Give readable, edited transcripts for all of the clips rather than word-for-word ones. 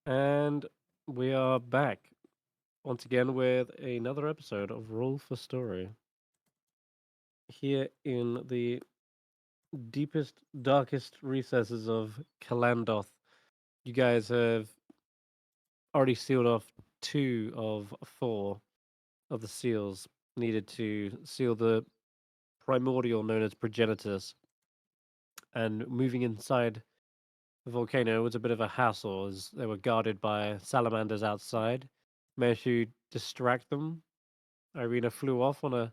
And we are back once again with another episode of Roll for Story. Here in the deepest, darkest recesses of Kalandoth, you guys have already sealed off 2 of 4 of the seals needed to seal the primordial known as Progenitus. And moving inside the volcano was a bit of a hassle as they were guarded by salamanders outside. Managed to distract them. Eirina flew off on a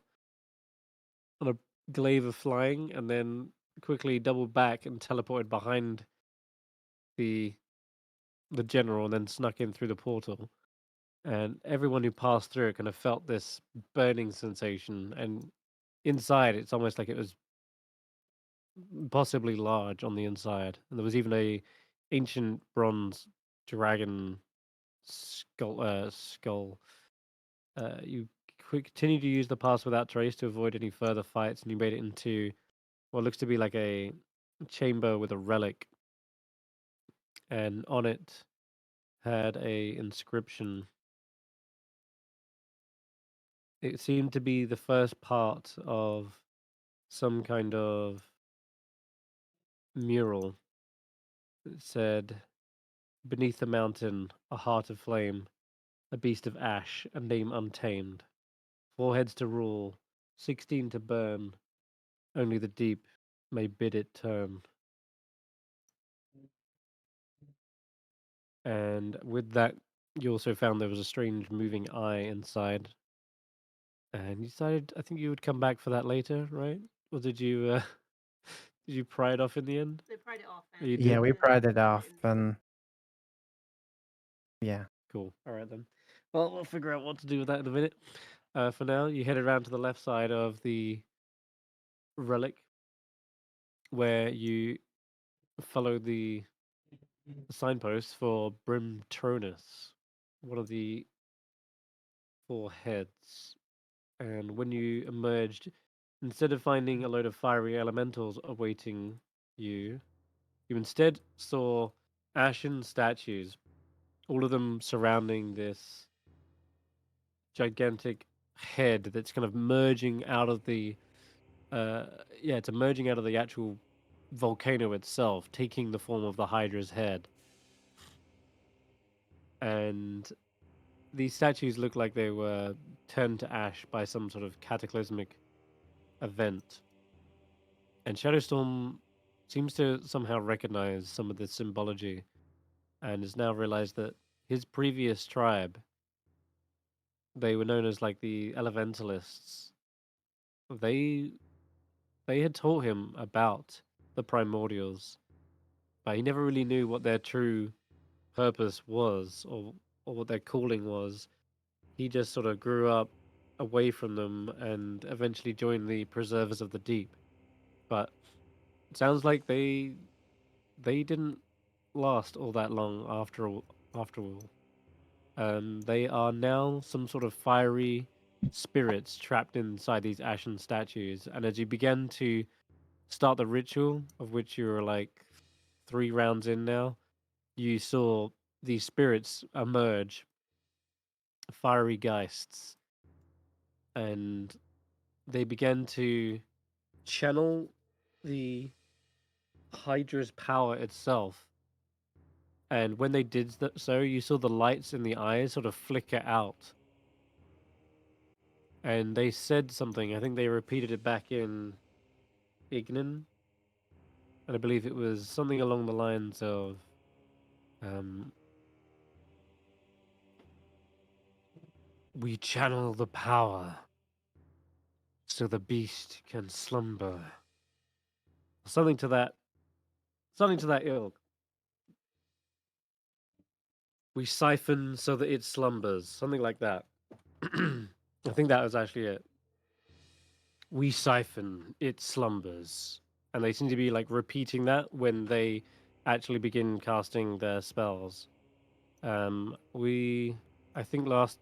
glaive of flying and then quickly doubled back and teleported behind the the general and then snuck in through the portal. And everyone who passed through it kind of felt this burning sensation. And inside, it's almost like it was possibly large on the inside. And there was even a ancient bronze dragon skull. You continue to use the pass without trace to avoid any further fights, and you made it into what looks to be like a chamber with a relic, and on it had a inscription. It seemed to be the first part of some kind of mural. It said, "Beneath the mountain, a heart of flame, a beast of ash, a name untamed. 4 heads to rule, 16 to burn. Only the deep may bid it turn." And with that, you also found there was a strange moving eye inside. And you decided, I think you would come back for that later, right? Or did you did you pry it off in the end? They pried it off You and Yeah, did? we pried it put it off, in the. and yeah. Cool. All right then. Well, we'll figure out what to do with that in a minute. For now, you head around to the left side of the relic, where you follow the signpost for Brimtronys, one of the 4 heads. And when you emerged, instead of finding a load of fiery elementals awaiting you, you instead saw ashen statues, all of them surrounding this gigantic head that's kind of merging out of the it's emerging out of the actual volcano itself, taking the form of the Hydra's head. And these statues look like they were turned to ash by some sort of cataclysmic event. And Shadowstorm seems to somehow recognize some of this symbology and has now realized that his previous tribe, they were known as like the Elementalists. They they had taught him about the primordials, but he never really knew what their true purpose was or what their calling was. He just sort of grew up away from them and eventually joined the Preservers of the Deep. But it sounds like they didn't last all that long after all. They are now some sort of fiery spirits trapped inside these ashen statues. And as you began to start the ritual, of which you were like 3 rounds in now, you saw these spirits emerge, fiery geists, and they began to channel the Hydra's power itself. And when they did so, you saw the lights in the eyes sort of flicker out. And they said something. I think they repeated it back in Ignan. And I believe it was something along the lines of, um, "We channel the power so the beast can slumber." Something to that, something to that ilk. "We siphon so that it slumbers." Something like that. I think that was actually it. "We siphon, it slumbers." And they seem to be like repeating that when they actually begin casting their spells. We, I think last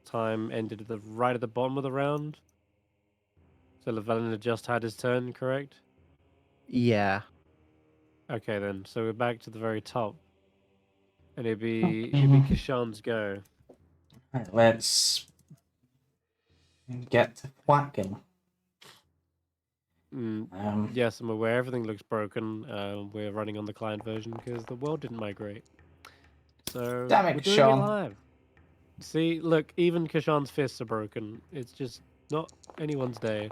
time ended at the right at the bottom of the round. So Llyvelin had just had his turn, correct? Yeah. Okay then. So we're back to the very top. and it'd be Kesh'an's go. Right, let's get to whacking. Yes, I'm aware everything looks broken. We're running on the client version because the world didn't migrate. So Damn it, we're doing it Kesh'an. live. See, look, even Kesh'an's fists are broken. It's just not anyone's day.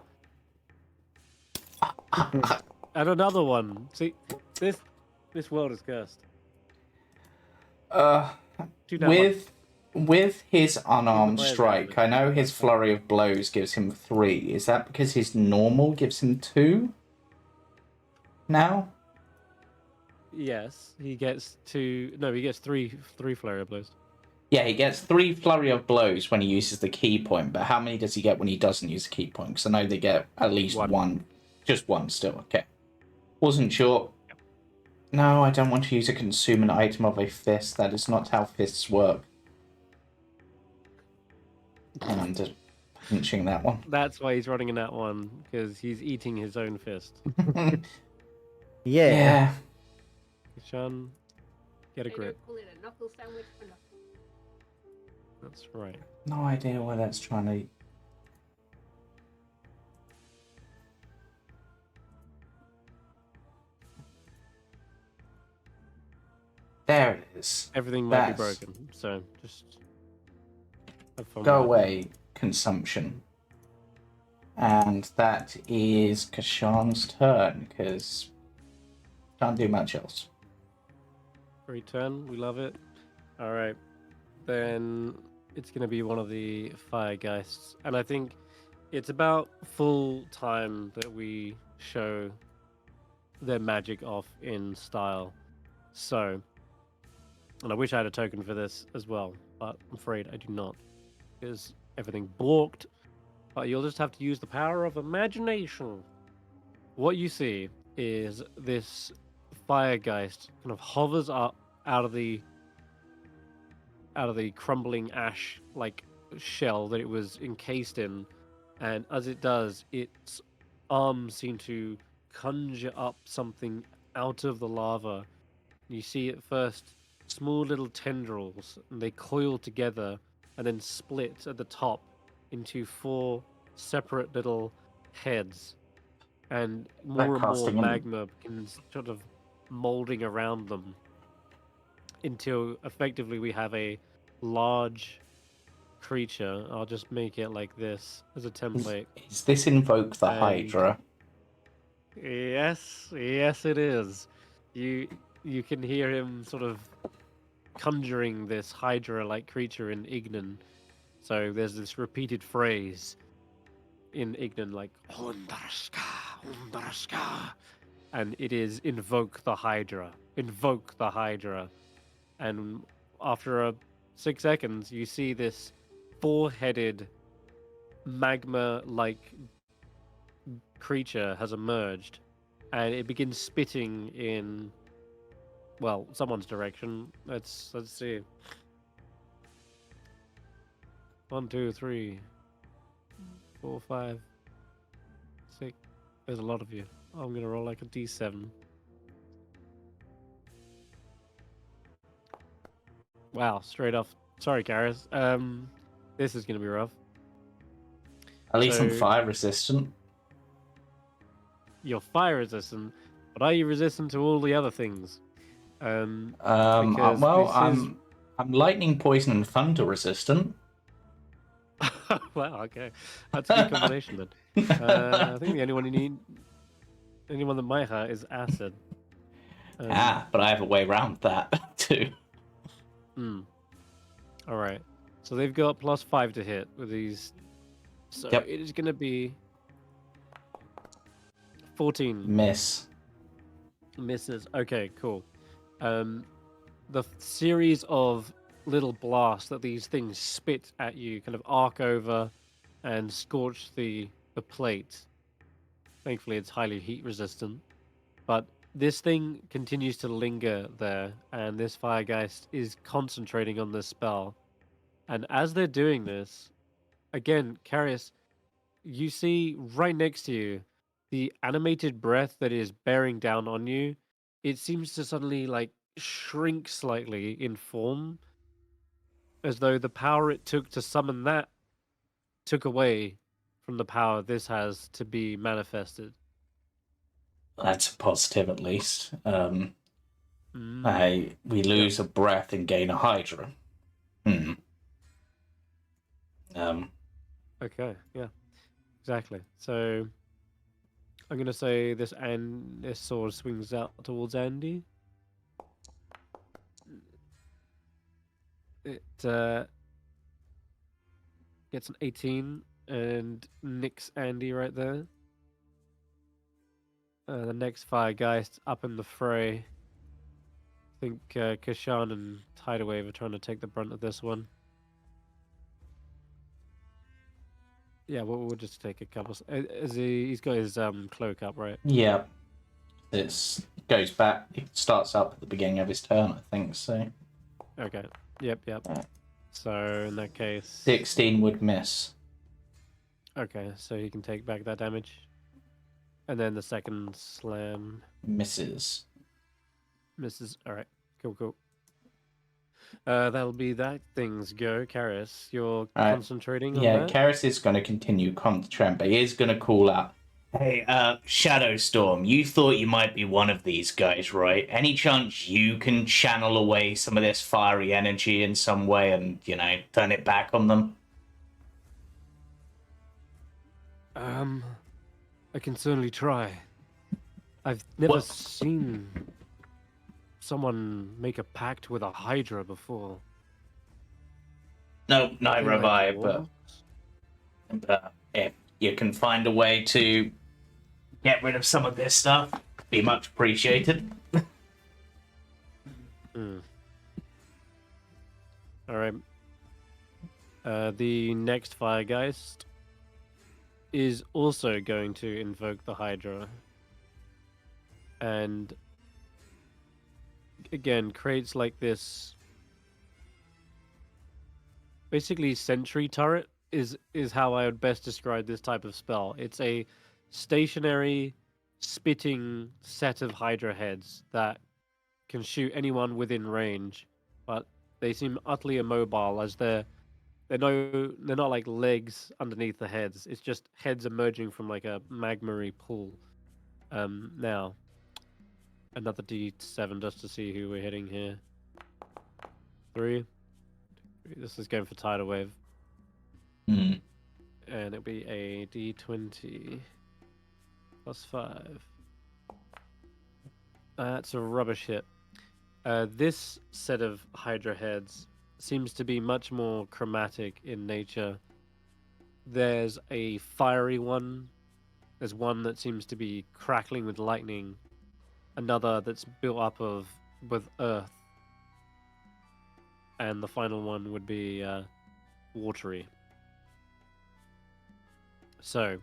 And another one. See, this world is cursed. With his unarmed players strike, together. I know his flurry of blows gives him 3. Is that because his normal gives him 2? Now? Yes, he gets 2. No, he gets three flurry of blows. Yeah, he gets 3 flurry of blows when he uses the key point, but how many does he get when he doesn't use the key point? Because I know they get at least 1. Just 1 still, okay. Wasn't sure. No, I don't want to use a consume an item of a fist. That is not how fists work. And I'm just pinching that one. That's why he's running in that one, because he's eating his own fist. Yeah. Kesh'an, get a They grip. don't call it a knuckle sandwich for nothing. That's right. No idea why that's trying to... There it is. Everything might be broken, so just have fun go with it. away, consumption. And that is Kesh'an's turn, because can't do much else. Great turn, we love it. Alright, then it's going to be one of the fire geists. And I think it's about full time that we show their magic off in style. So, and I wish I had a token for this as well, but I'm afraid I do not, because everything balked. But you'll just have to use the power of imagination. What you see is this firegeist kind of hovers up out of the crumbling ash like shell that it was encased in, and as it does, its arms seem to conjure up something out of the lava. You see at first small little tendrils, and they coil together and then split at the top into 4 separate little heads, and more and more magma begins sort of molding around them until effectively we have a large creature. I'll just make it like this as a template. Is this invoke the Hydra? Yes, it is. You can hear him sort of conjuring this Hydra-like creature in Ignan. So there's this repeated phrase in Ignan like Hundarska, and it is invoke the Hydra. Invoke the Hydra. And after 6 seconds, you see this 4-headed magma-like creature has emerged, and it begins spitting in, well, someone's direction. Let's see. 1, 2, 3, 4, 5, 6. There's a lot of you. I'm gonna roll like a D7. Wow, straight off. Sorry, Karius. This is gonna be rough. At least I'm fire resistant. You're fire resistant, but are you resistant to all the other things? Well, I'm lightning, poison, and thunder resistant. Well, okay, that's a good combination then. I think the only one anyone that might hurt is acid. But I have a way around that too. All right, so they've got +5 to hit with these. So it is going to be 14. Misses. Okay, cool. The series of little blasts that these things spit at you kind of arc over and scorch the plate. Thankfully, it's highly heat resistant. But this thing continues to linger there, and this firegeist is concentrating on this spell. And as they're doing this, again, Karius, you see right next to you the animated breath that is bearing down on you. It seems to suddenly like shrink slightly in form, as though the power it took to summon that took away from the power this has to be manifested. That's a positive, at least. Mm. We lose a breath and gain a Hydra. Okay, yeah, exactly. So I'm gonna say this sword swings out towards Andy. It gets an 18 and nicks Andy right there. The next Firegeist up in the fray. I think Kesh'an and Tidewave are trying to take the brunt of this one. Yeah, we'll just take a couple. He's got his cloak up, right? Yeah. It goes back. It starts up at the beginning of his turn, I think, so. Okay. Yep. So in that case... 16 would miss. Okay, so he can take back that damage. And then the second slam... Misses. Misses. Alright, cool. That'll be that thing's go. Karius, you're concentrating on that? Yeah, Karius is going to continue concentrating, but he is going to call out, "Hey, Shadowstorm, you thought you might be one of these guys, right? Any chance you can channel away some of this fiery energy in some way and, turn it back on them?" I can certainly try. I've never seen someone make a pact with a Hydra before. No, neither have I, Dwarves? but if you can find a way to get rid of some of this stuff, be much appreciated. Alright. The next Firegeist is also going to invoke the Hydra. And again, creates like this... Basically, sentry turret is how I would best describe this type of spell. It's a stationary, spitting set of Hydra heads that can shoot anyone within range, but they seem utterly immobile as they're not like legs underneath the heads. It's just heads emerging from like a magmary pool. Now, another D7 just to see who we're hitting here. 3. This is going for tidal wave. And it'll be a D20 plus 5. That's a rubbish hit. This set of Hydra heads seems to be much more chromatic in nature. There's a fiery one. There's one that seems to be crackling with lightning. Another that's built up with earth. And the final one would be watery. So,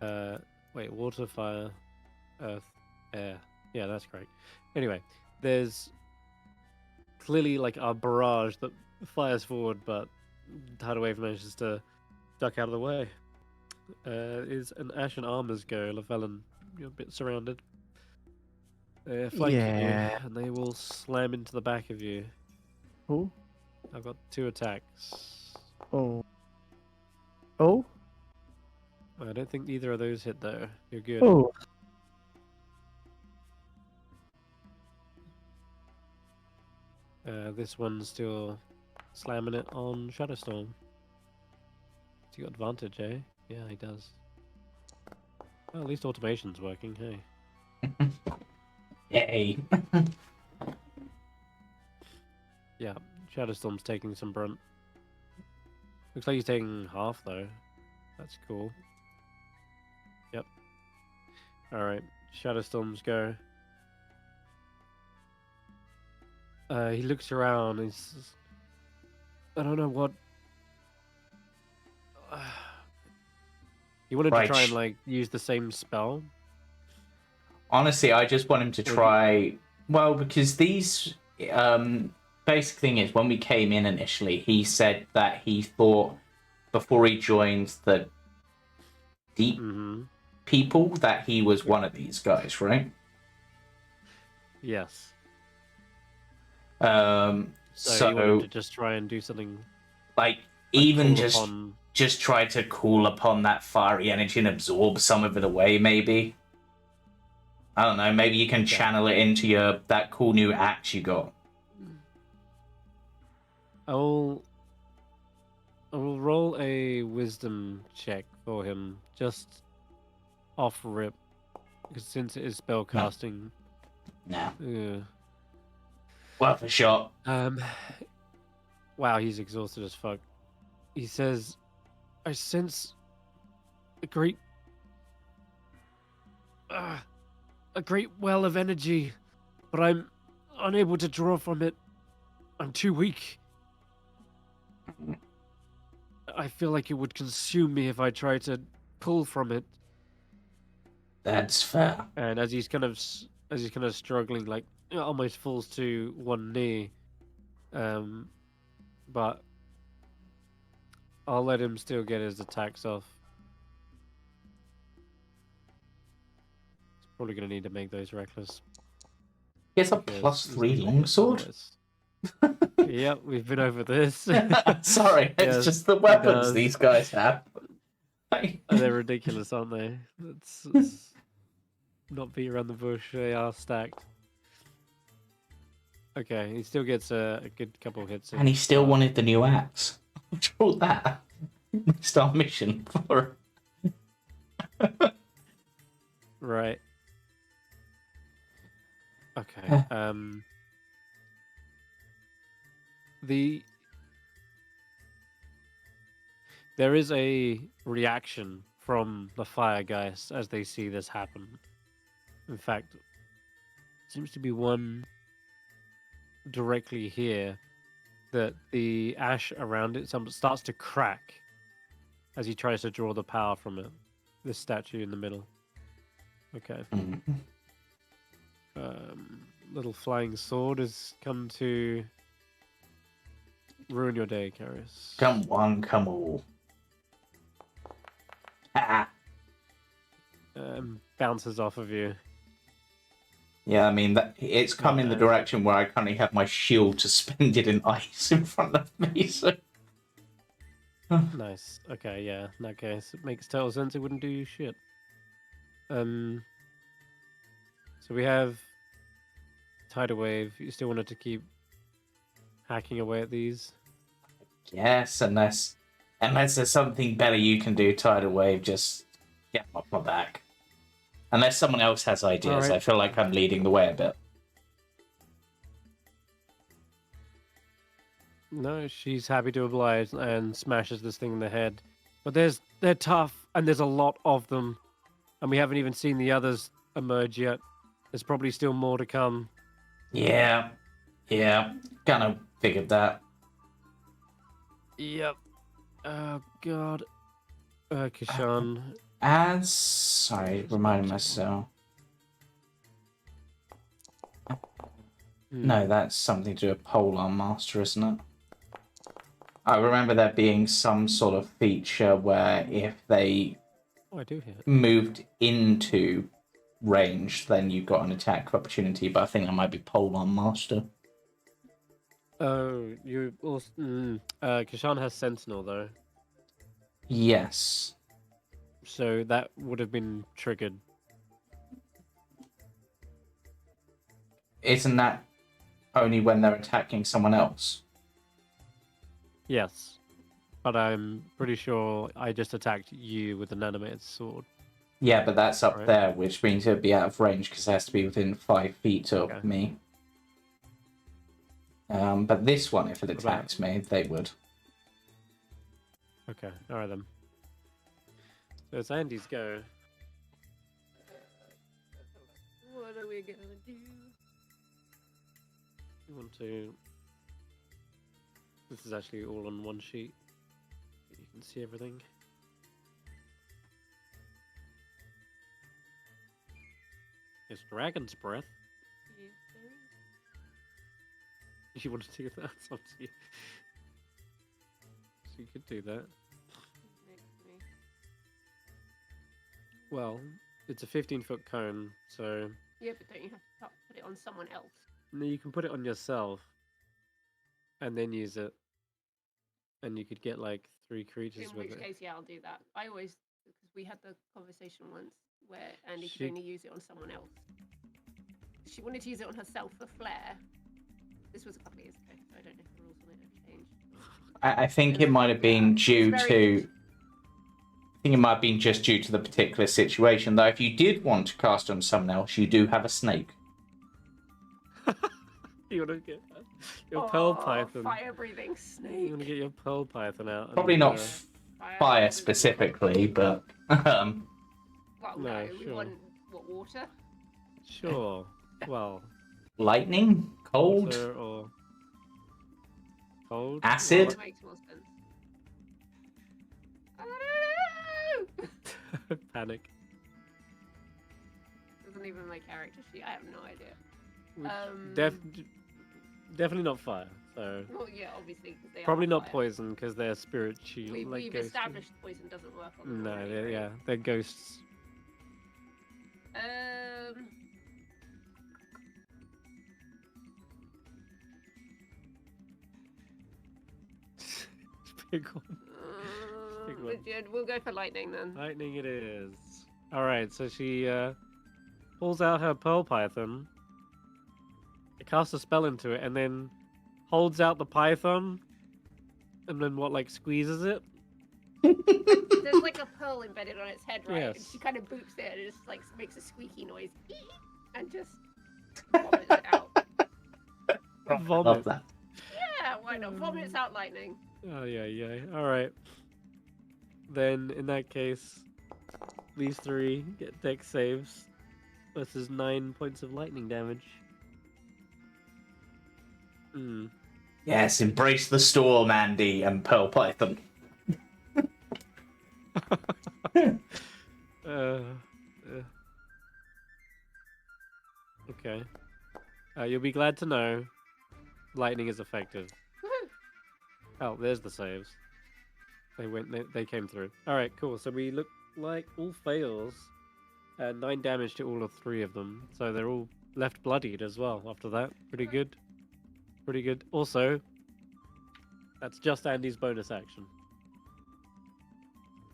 wait, water, fire, earth, air. Yeah, that's correct. Anyway, there's clearly like a barrage that fires forward, but tidal wave manages to duck out of the way. Is an Ashen Armor's go, Llyvelin. You're a bit surrounded. They're flanking you, and they will slam into the back of you. Oh. I've got 2 attacks. Oh. I don't think either of those hit though. You're good. Oh. This one's still slamming it on Shadowstorm. Has he got advantage, eh? Yeah, he does. Well, at least automation's working, hey. Yay. Yeah, Shadowstorm's taking some brunt. Looks like he's taking half though. That's cool. Yep. Alright, Shadowstorm's go. He looks around and he's... I don't know what... He wanted to try and like use the same spell. Honestly, I just want him to try... Well, because these... basic thing is, when we came in initially, he said that he thought, before he joined the deep people, that he was one of these guys, right? Yes. So you want him So to just try and do something like like even call just upon... just try to call upon that fiery energy and absorb some of it away, maybe. I don't know, maybe you can channel it into that cool new axe you got. I will roll a wisdom check for him, just off rip, because since it is spell casting. No. Worth a shot. Wow, he's exhausted as fuck. He says, "I sense a great well of energy, but I'm unable to draw from it. I'm too weak. I feel like it would consume me if I tried to pull from it." That's fair. And as he's kind of struggling, like almost falls to one knee, but I'll let him still get his attacks off. He's probably gonna need to make those reckless. He has a because he's +3 gonna hit longsword? otherwise. Yep, we've been over this. Sorry, it's Yes, just the he weapons does. these guys have. They're ridiculous, aren't they? Let's not beat around the bush. They are stacked. Okay, he still gets a good couple hits in. And he still wanted the new axe. Draw that. Start mission for Right. Okay. There is a reaction from the fire guys as they see this happen. In fact, seems to be one directly here that the ash around it starts to crack as he tries to draw the power from it. This statue in the middle. Okay. Little flying sword has come to ruin your day, Karius. Come one, come all. Bounces off of you. Yeah, I mean, it's come in the direction where I currently have my shield suspended in ice in front of me, so... Nice. Okay, yeah. In that case, it makes total sense. It wouldn't do you shit. So we have Tidal Wave. You still wanted to keep hacking away at these? Yes, unless there's something better you can do, Tidal Wave, just get off my back. Unless someone else has ideas, right. I feel like I'm leading the way a bit. No, she's happy to oblige and smashes this thing in the head. But they're tough, and there's a lot of them. And we haven't even seen the others emerge yet. There's probably still more to come. Yeah, kind of figured that. Yep. Oh, God. Kesh'an. Sorry, reminding myself. No, that's something to do with Polar Master, isn't it? I remember there being some sort of feature where if they moved into range, then you got an attack opportunity, but I think that might be Polar Master. Oh, you also... Kesh'an has Sentinel, though. Yes. So that would have been triggered. Isn't that only when they're attacking someone else? Yes. But I'm pretty sure I just attacked you with an animated sword. Yeah, but that's up there, which means it'd be out of range because it has to be within 5 feet of me. But this one, if it attacks me, they would. Okay, alright then. So it's Andy's go. What are we gonna do? You want to... This is actually all on one sheet. You can see everything. It's Dragon's Breath. You want to do that? It's up to you. So you could do that. Well, it's a 15-foot cone, so... Yeah, but don't you have to put it on someone else? No, you can put it on yourself. and then use it, and you could get like 3 creatures In with which it. case, yeah, I'll do that. I always, because we had the conversation once where Andy She- could only use it on someone else. She wanted to use it on herself for flair. This was a couple of years ago, so I don't know if the rules on it have changed. I think it might have been due very to. good. I think it might have been just due to the particular situation, though. If you did want to cast on someone else, you do have a snake. You want to get your pearl python. Fire-breathing You snake. want to get your pearl python out. Probably and, not Fire fire doesn't- specifically, but Well, No, no, we sure. want what, water? Sure. Well, lightning, cold. water or cold. Acid? What makes more sense? I don't know. Panic. Doesn't even my character sheet. I have no idea. Which definitely not fire. So Well, yeah, obviously, because they probably are not fire. poison because they're spirit shield. We've ghosts. established poison doesn't work on them. No, already, they're, right? yeah, they're ghosts. Big one. Big one. We'll go for lightning then. Lightning it is. All right, so she pulls out her pearl python, casts a spell into it, and then holds out the python, and then what, like squeezes it? There's like a pearl embedded on its head, right? And Yes. she kind of boops it and it just like makes a squeaky noise and just vomits it out. Vomit. Love that. Yeah, why not? Vomits out lightning. Oh yeah, yeah. All right. Then in that case, these 3 get dex saves versus 9 points of lightning damage. Hmm. Yes, embrace the storm, Andy and Pearl Python. Okay. You'll be glad to know lightning is effective. Woohoo! Oh, there's the saves. They came through. All right, cool. So we look like all fails. 9 damage to all of 3 of them. So they're all left bloodied as well after that. Pretty good. Pretty good. Also, that's just Andy's bonus action.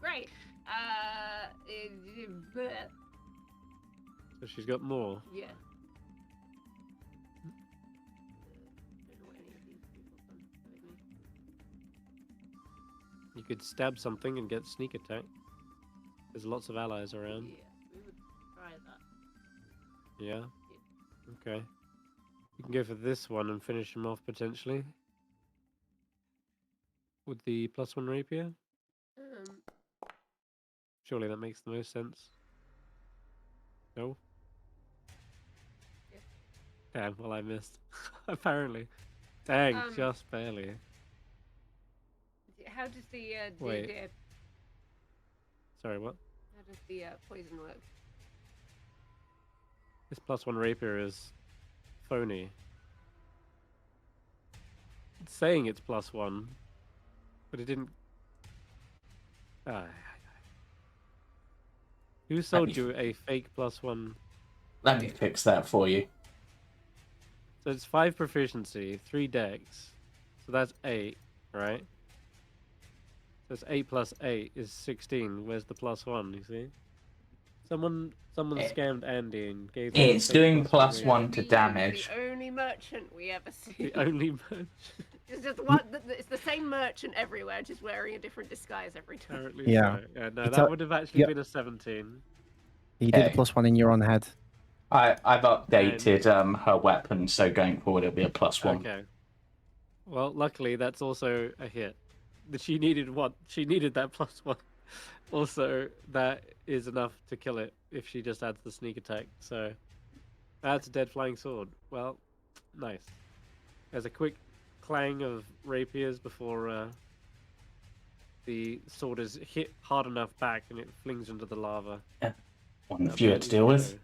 Great. Bleh. So she's got more. Yeah. Don't know what any of these people have done with me. You could stab something and get sneak attack. There's lots of allies around. Yeah, we would try that. Yeah? Okay. You can go for this one and finish him off potentially. With the +1 rapier? Surely that makes the most sense. No? Yeah. Damn, well I missed. Apparently. Dang, Um, just barely. How does the Wait. Sorry, what? how does the poison work? This +1 rapier is phony. It's saying it's +1, but it didn't. Who sold you a fake +1? Let me fix that for you. So it's 5 proficiency, 3 dex. So that's 8, right? So it's 8 plus 8 is 16. Where's the +1, you see? Someone It- scammed Andy and gave him a It's fake doing +1 +1 to The damage. only merchant we ever see. The only merch. It's just one. It's the same merchant everywhere, just wearing a different disguise every time. Apparently Yeah. so. Yeah, no, It's that a- would have actually yeah. been a 17. You did Okay. a +1 in your own head. I've updated her weapon, so going forward it'll be a +1. Okay. Well, luckily that's also a hit. She needed what? She needed that +1. Also, that is enough to kill it if she just adds the sneak attack. So that's a dead flying sword. Well, nice. There's a quick clang of rapiers before the sword is hit hard enough back and it flings into the lava. One That fewer barely to deal with. go.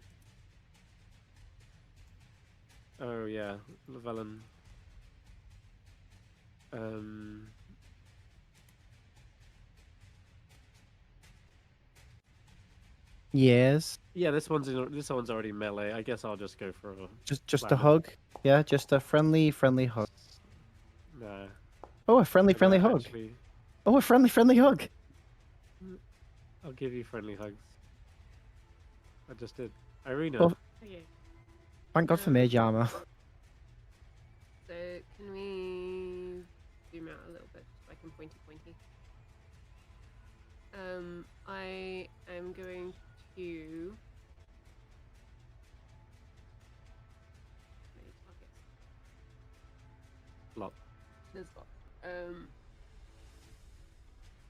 Oh yeah, Llyvelin. Yes. Yeah, this one's already melee. I guess I'll just go for a Just a Flattered. hug. Yeah, just a friendly hug. No. Oh, a friendly I don't hug. actually- Oh, a friendly hug. I'll give you friendly hugs. I just did. Eirina. Oh. Okay. Thank God for mage armor. So can we zoom out a little bit so I can pointy. I am going to. Many targets. Lot. There's a lot.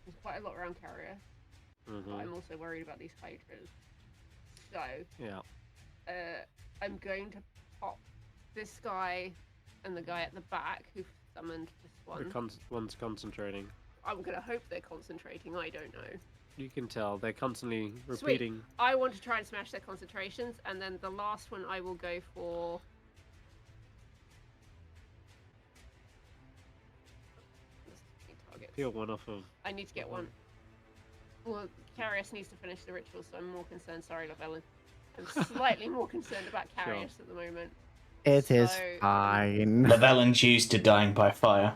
There's quite a lot around Karius, but I'm also worried about these hydras. So Yeah. I'm going to pop this guy and the guy at the back who summoned this one. One's concentrating. I'm gonna hope they're concentrating. I don't know. You can tell they're constantly repeating. I want to try and smash their concentrations, and then the last one I will go for. Targets. Peel one off of. I need to get one. Well, Karius needs to finish the ritual, so I'm more concerned. Sorry, Llyvelin. I'm slightly more concerned about Karius at the moment. It is So, fine. Llyvelin's used to dying by fire.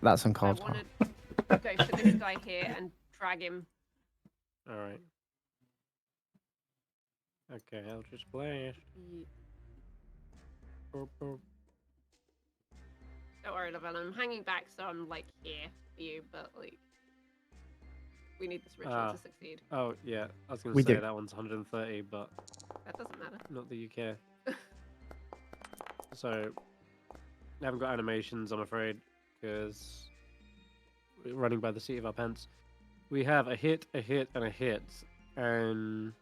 That's I uncalled for. want to go for this guy here and drag him. All right. Okay, I'll just blast. Boop, boop. Don't worry, Llyvelin. I'm hanging back, so I'm like here for you, but like we need this ritual to succeed. Oh yeah, I was gonna We say do. that one's 130, but That doesn't matter. not that you care. So, I haven't got animations, I'm afraid, because we're running by the seat of our pants. We have a hit, and a hit, and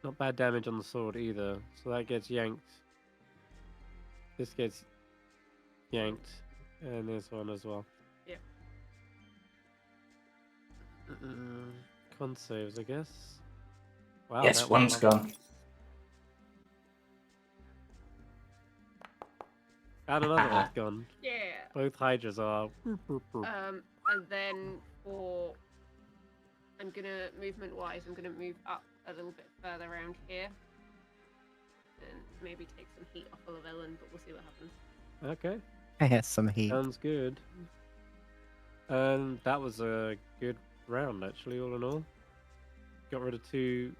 not bad damage on the sword either. So that gets yanked. This gets yanked, and this one as well. Yeah. Con saves, I guess. Wow. Yes, that one's gone. And another one's gone. Yeah. Both hydras are. And then I'm gonna movement-wise, I'm gonna move up a little bit further around here, and maybe take some heat off of Llyvelin, but we'll see what happens. Okay. Yes, some heat. Sounds good. And that was a good round, actually, all in all. Got rid of 2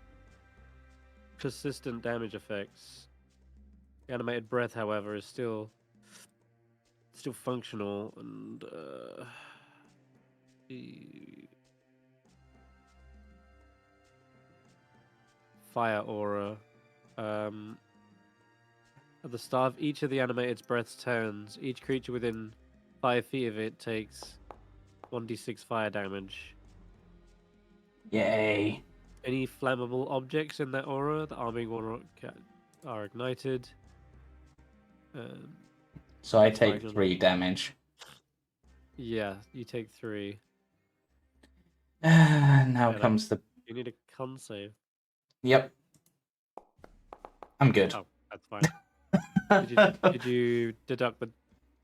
persistent damage effects. The animated breath, however, is still functional, and the fire aura. At the start of each of the animated breath's turns, each creature within 5 feet of it takes 1d6 fire damage. Yay. Any flammable objects in that aura, the arming aura, are ignited. So I take Fine. 3 damage. Yeah, you take 3. Now Yeah, comes the... You need a con save. Yep. I'm good. Oh, that's fine. Did you deduct the?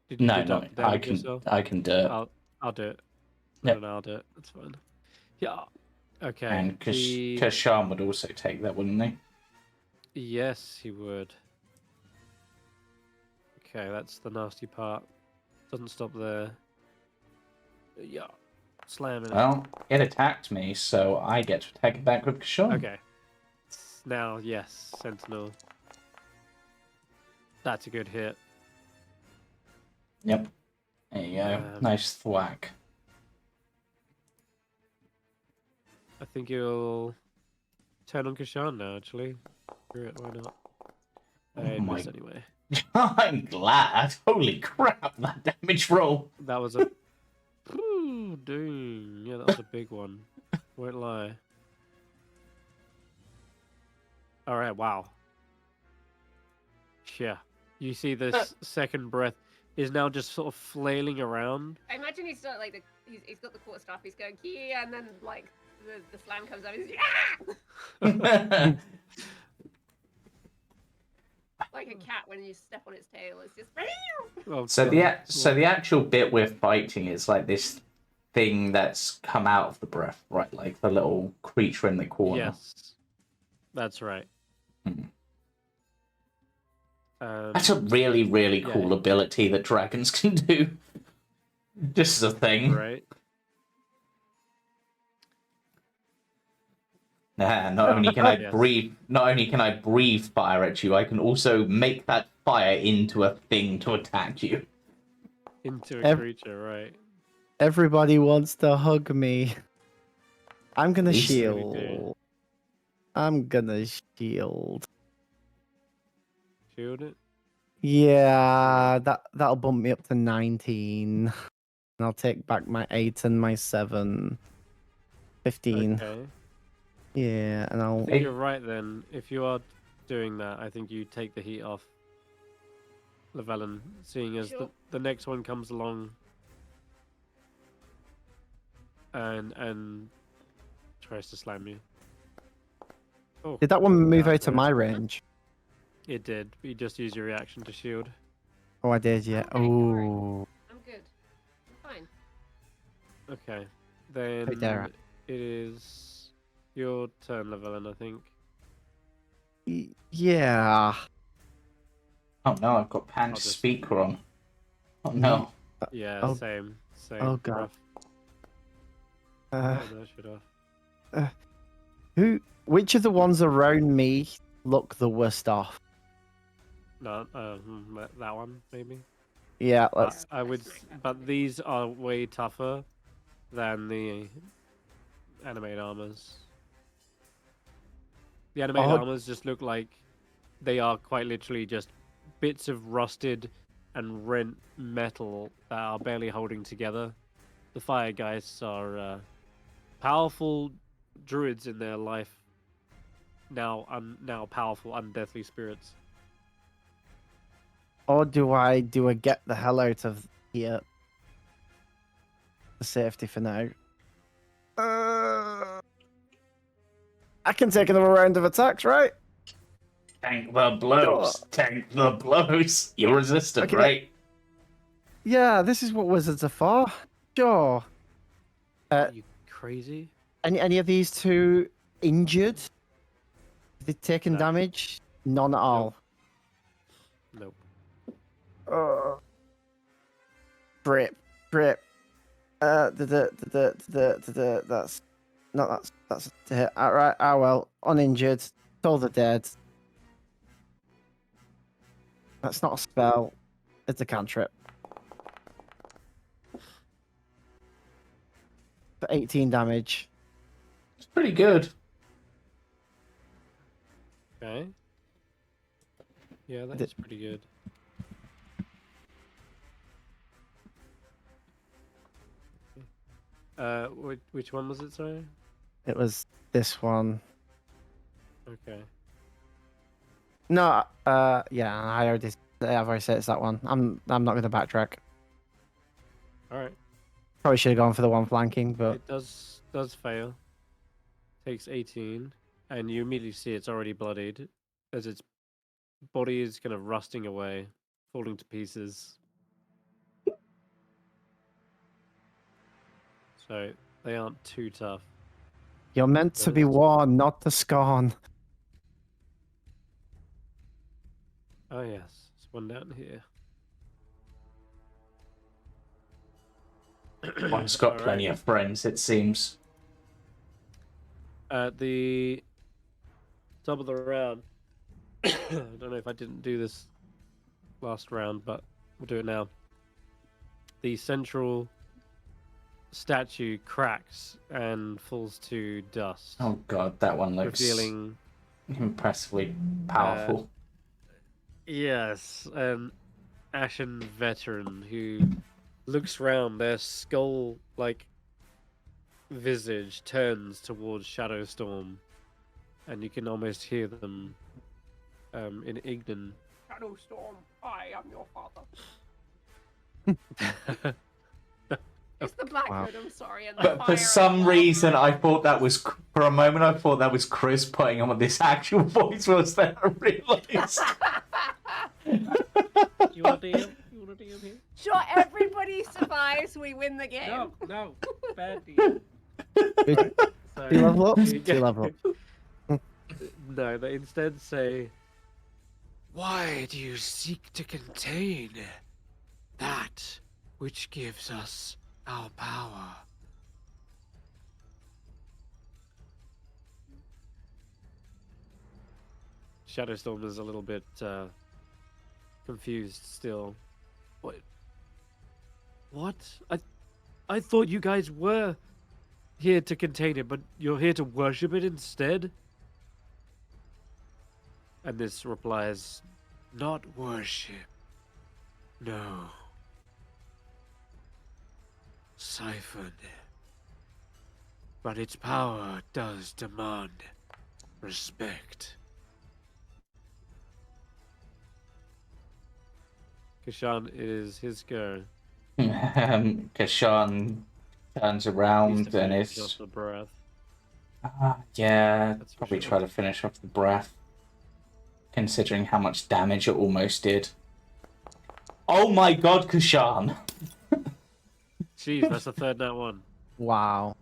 Did you No, deduct the I damage can. yourself? I can do it. I'll do it. Yep. No, I'll do it. That's fine. Yeah. Okay. And Kesh'an would also take that, wouldn't he? Yes, he would. Okay, that's the nasty part. Doesn't stop there. Yeah. Slamming it. Well, it attacked me, so I get to attack it back with Kesh'an. Okay. Now, yes, Sentinel. That's a good hit. Yep. There you go. Nice thwack. I think you'll turn on Kesh'an now, actually. Screw it, why not? I my- miss anyway. I'm glad. Holy crap, that damage roll. That was a... Ooh, dang. Yeah, that was a big one. Won't lie. Alright, wow. Yeah. You see this second breath is now just sort of flailing around. I imagine he's got like he's got the quarterstaff. He's going yeah, and then like the slam comes up. He's yeah, like a cat when you step on its tail. It's just. Oh, So God. the actual bit we're fighting is like this thing that's come out of the breath, right? Like the little creature in the corner. Yes. That's right. That's a really, really yeah. cool ability that dragons can do. Just as a thing. Right. Nah, not only can I Yes. breathe fire at you, I can also make that fire into a thing to attack you. Into a creature, right? Everybody wants to hug me. I'm gonna These really do. shield. I'm gonna shield. Shield it. Yeah, that'll bump me up to 19. And I'll take back my 8 and my 7. 15. Okay. Yeah, and I'll... I think you're right then. If you are doing that, I think you take the heat off Llyvelin, seeing as Sure. the next one comes along and tries to slam you. Oh, Did that one move yeah, out of no. my range? It did, but you just use your reaction to shield. Oh, I did, yeah. Okay, alright. Oh. I'm good. I'm fine. Okay, then dare I. it is your turn, Llyvelin, I think. Yeah. Oh no, I've got Pan's I'll just- speaker on. Oh no. Yeah, Oh. same. Oh, God. Rough. Uh, Oh, that should have. which of the ones around me look the worst off? No, that one maybe. Yeah, let's... I would, but these are way tougher than the animate armors. The animated Oh. armors just look like they are quite literally just bits of rusted and rent metal that are barely holding together. The fire guys are powerful druids in their life. Now powerful undeathly spirits. Or do I get the hell out of here? The safety for now. I can take another round of attacks, right? Tank the blows. Sure. Tank the blows. You're resistant, Okay. right? Yeah, this is what wizards are for. Sure. Are you crazy? Any of these two injured? Have they taken No. damage? None at all. Nope. Drip. That's a hit. Alright, well. Uninjured. Still the dead. That's not a spell. It's a cantrip. For 18 damage. It's pretty good. Okay. Yeah, that's pretty good. Which one was it, sorry? It was this one. Okay. No, yeah, I've already said it's that one. I'm not going to backtrack. Alright. Probably should have gone for the one flanking, but It does fail. Takes 18, and you immediately see it's already bloodied, as its body is kind of rusting away, falling to pieces. So they aren't too tough. you're meant to be worn, not to scorn. Oh yes, there's one down here. One's got Alright. plenty of friends, it seems. At the top of the round, I don't know if I didn't do this last round, but we'll do it now. The central statue cracks and falls to dust, Oh god, that one looks revealing impressively powerful. yes, an ashen veteran who looks round. Their skull-like visage turns towards Shadowstorm, and you can almost hear them in Ignan. Shadowstorm, I am your father. It's the Blackwood, I'm sorry. And the But for fire some and- reason, I thought that was for a moment. I thought that was Chris putting on what this actual voice was. Then I realised. You want to deal? You want to deal here? Sure, everybody survives, we win the game. No, bad deal. Good. So, Do you level up? you Do you level up? No, they instead say, Why do you seek to contain that which gives us our power? Shadowstorm is a little bit confused still. What? What? I thought you guys were here to contain it, but you're here to worship it instead? And this replies, not worship. No. Siphon. But its power does demand respect. Kesh'an, is his go. Kesh'an turns Needs around to and finish is off the breath. yeah, That's for probably sure. try to finish off the breath, considering how much damage it almost did. Oh my god, Kesh'an! Jeez, that's the third nat one. Wow.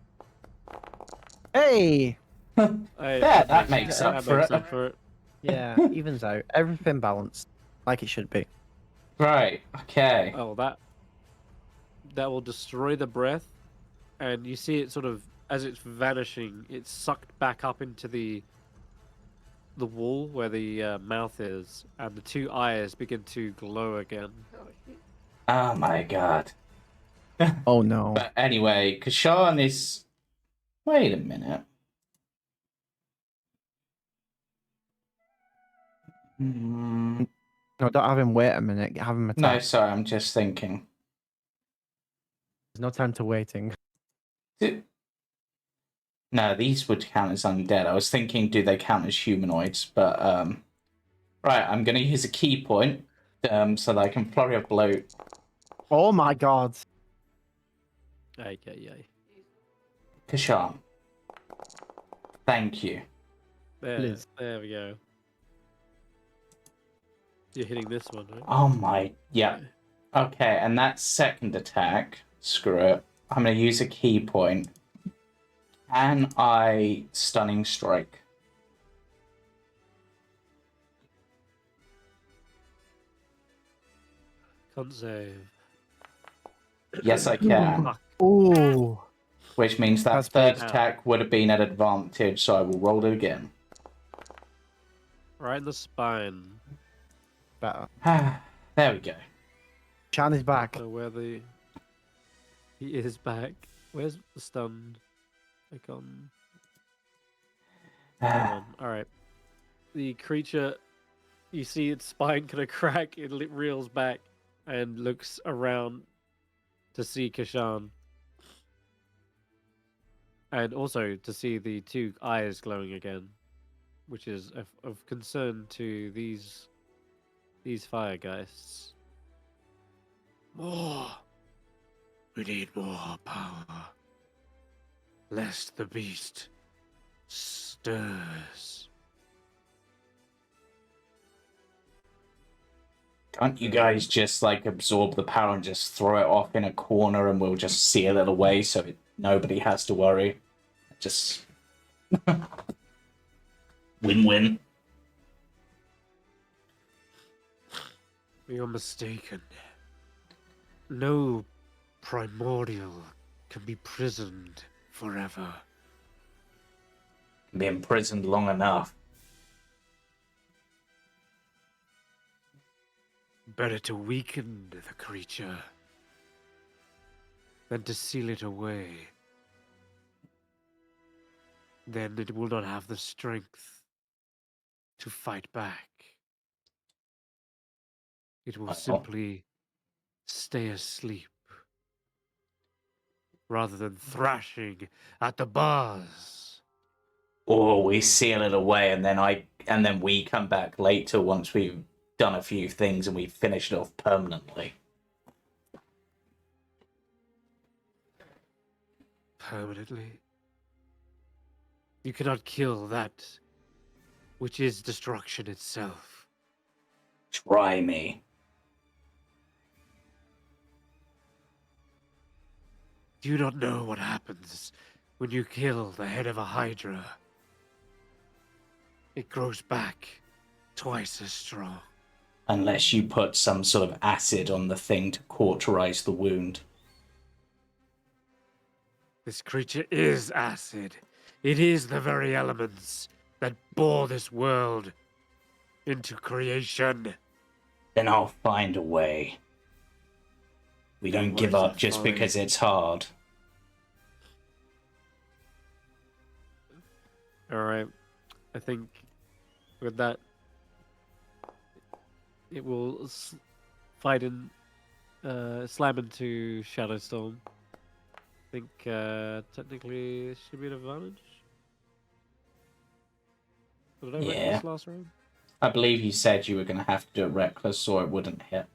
Hey! Hey, Yeah, that makes that up for makes it. up for it. Yeah, evens out. Everything balanced. Like it should be. Right, okay. Oh, that will destroy the breath, and you see it sort of as it's vanishing. It's sucked back up into the wall where the mouth is, and the two eyes begin to glow again. Oh, shit. Oh my god. Oh no. But anyway, Kesh'an is. Wait a minute. Hmm. No, don't have him wait a minute. Have him attack. No, sorry, I'm just thinking. There's no time to waiting. No, these would count as undead. I was thinking, do they count as humanoids? But right, I'm going to use a key point so that I can flurry of blow. Oh my god. Ay, ay, ay. Kesh'an, thank you. Please. There we go. You're hitting this one, right? Oh my, yeah. Okay, and that second attack, screw it. I'm going to use a key point. Can I stunning strike? Can't save. Yes, I can. Fuck. Ooh. Which means that That's third big. attack would have been at advantage, so I will roll it again. Right in the spine. Better. There we go. Chan is back. So where the... He is back. Where's the stun icon? Alright. The creature, you see its spine kind of crack, it reels back and looks around to see Kesh'an. And also to see the two eyes glowing again, which is of concern to these fire geists. More! We need more power. Lest the beast stirs. Can't you guys just like absorb the power and just throw it off in a corner and we'll just seal it away so nobody has to worry? Just win-win. You're mistaken. No primordial can be prisoned forever. Be imprisoned long enough. Better to weaken the creature than to seal it away. Then it will not have the strength to fight back. It will Well. simply stay asleep rather than thrashing at the bars. Or we seal it away and then we come back later once we've done a few things and we've finished it off permanently. Permanently? You cannot kill that which is destruction itself. Try me. Do you not know what happens when you kill the head of a hydra? It grows back twice as strong. Unless you put some sort of acid on the thing to cauterize the wound. This creature is acid. It is the very elements that bore this world into creation. Then I'll find a way. We don't give What is up it, just fine? because it's hard. All right. I think with that, it will fight in, slam into Shadowstorm. I think technically it should be an advantage. Did I Yeah. reckless last round? I believe you said you were going to have to do it reckless or it wouldn't hit.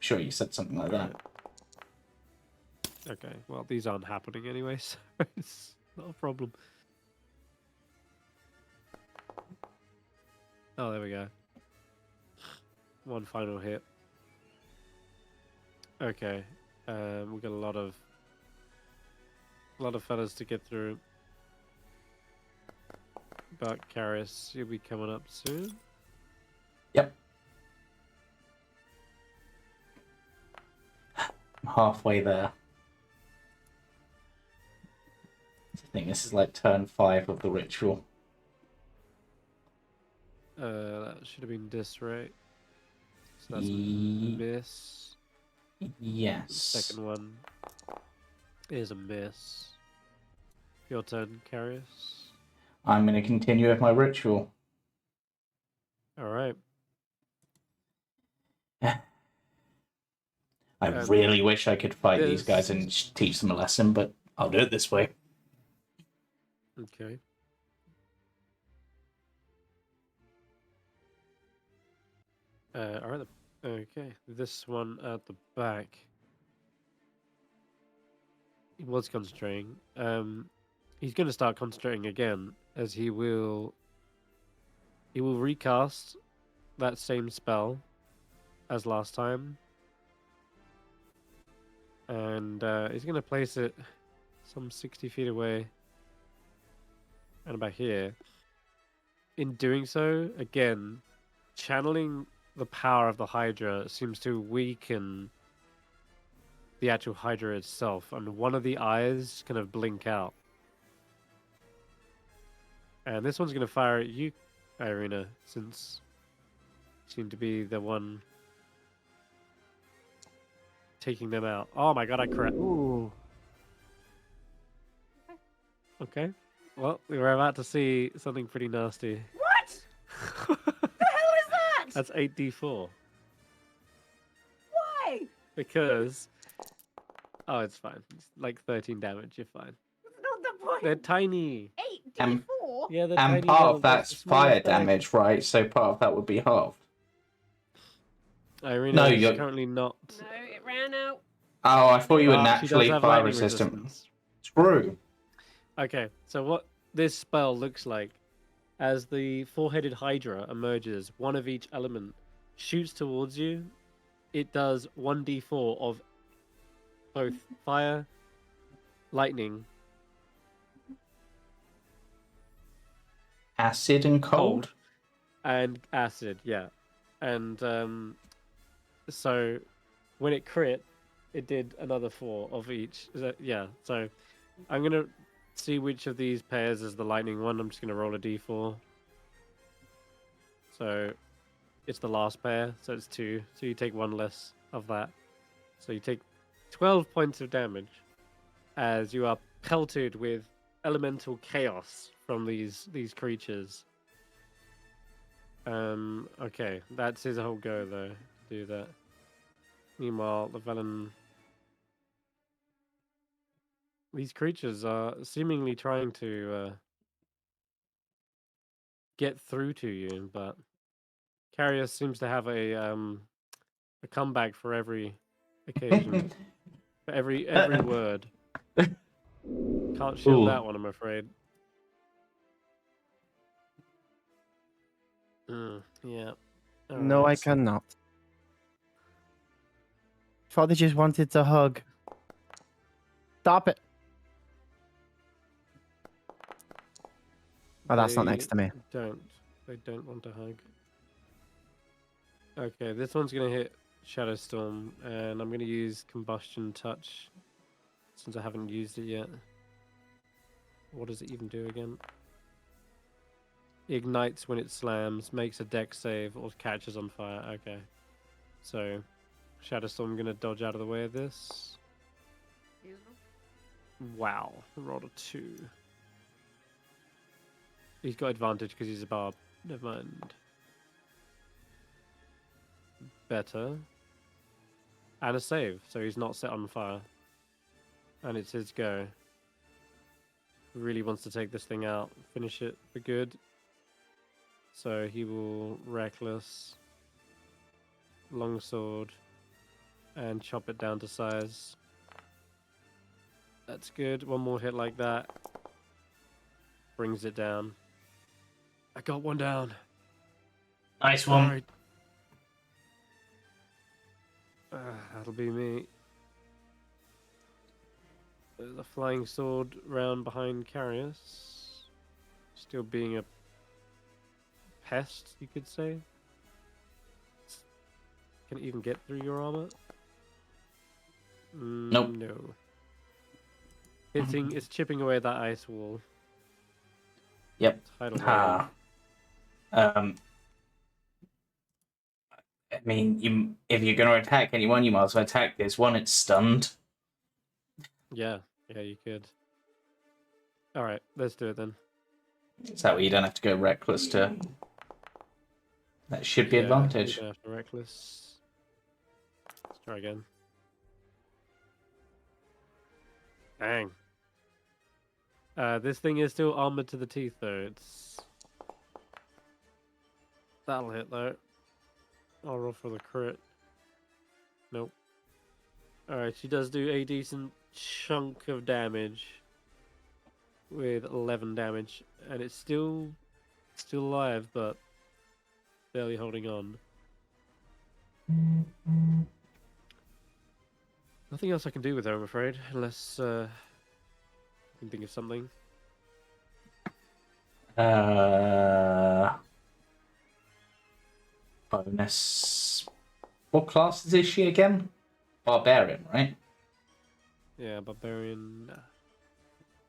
Sure, you said something like that. Okay, well, these aren't happening anyway, so it's not a problem. Oh, there we go. One final hit. Okay, we've got a lot of fellas to get through. But Karius, you'll be coming up soon. Yep. I'm halfway there. I think this is like turn 5 of the ritual. That should have been this, right? So that's a Ye- miss. Yes. Second one is a miss. Your turn, Karius. I'm going to continue with my ritual. All right. I And really wish I could fight these guys this- and teach them a lesson, but I'll do it this way. Okay. All right. Okay. This one at the back. He was concentrating. He's going to start concentrating again, as he will recast that same spell as last time, and he's going to place it some 60 feet away and about here. In doing so, again, channeling the power of the Hydra seems to weaken the actual Hydra itself, and one of the eyes kind of blink out. And this one's going to fire at you, Eirina, since you seem to be the one taking them out. Oh my god, I crit. Ooh. Okay. Well, we were about to see something pretty nasty. What? The hell is that? That's 8d4. Why? Because... Oh, it's fine. It's like 13 damage. You're fine. That's not the point. They're tiny. 8d4? Yeah, they're And tiny. part little- of they're that's the smallest fire thing. damage, right? So part of that would be halved. Eirina No, is you're- currently not... No, it ran out. Oh, I thought you were She does naturally have fire lightning resistant. resistance. True. Okay, so what this spell looks like, as the four-headed Hydra emerges, one of each element shoots towards you. It does 1d4 of both fire, lightning, Acid and cold. and acid. Yeah, and so when it crit, it did another 4 of each. Yeah, so I'm gonna see which of these pairs is the lightning one. I'm just gonna roll a d4. So it's the last pair, so it's 2. So you take 1 less of that. So you take 12 points of damage as you are pelted with elemental chaos from these creatures. Okay, that's his whole go though, to do that. Meanwhile, Llyvelin... These creatures are seemingly trying to get through to you, but Karius seems to have a comeback for every occasion, for every word. Can't shield Ooh. that one, I'm afraid. Yeah. No, I Alright. cannot. Thought they just wanted to hug. Stop it. Oh, that's not next to me. They don't want to hug. Okay, this one's gonna hit Shadow Storm, and I'm gonna use Combustion Touch since I haven't used it yet. What does it even do again? Ignites when it slams, makes a deck save, or catches on fire. Okay. So, Shadow Storm gonna dodge out of the way of this. Wow, rolled a 2. He's got advantage because he's a barb. Never mind. Better. And a save, so he's not set on fire. And it's his go. Really wants to take this thing out, finish it for good. So he will Reckless, Longsword, and chop it down to size. That's good. One more hit like that. Brings it down. I got one down. Nice one. Alright. That'll be me. There's a flying sword round behind Karius. Still being a pest, you could say. Can it even get through your armor? Nope. No. It's chipping away that ice wall. Yep. Tidal wave. I mean, if you're going to attack anyone, you might as well attack this one. It's stunned. Yeah, you could. Alright, let's do it then. Is that way you don't have to go reckless to... That should be advantage. You don't have to reckless. Let's try again. Dang. This thing is still armored to the teeth, though. That'll hit, though. I'll roll for the crit. Nope. Alright, she does do a decent chunk of damage. With 11 damage. And it's still alive, but barely holding on. Nothing else I can do with her, I'm afraid. Unless I can think of something. Bonus. What class is she again? Barbarian, right? Yeah, Barbarian.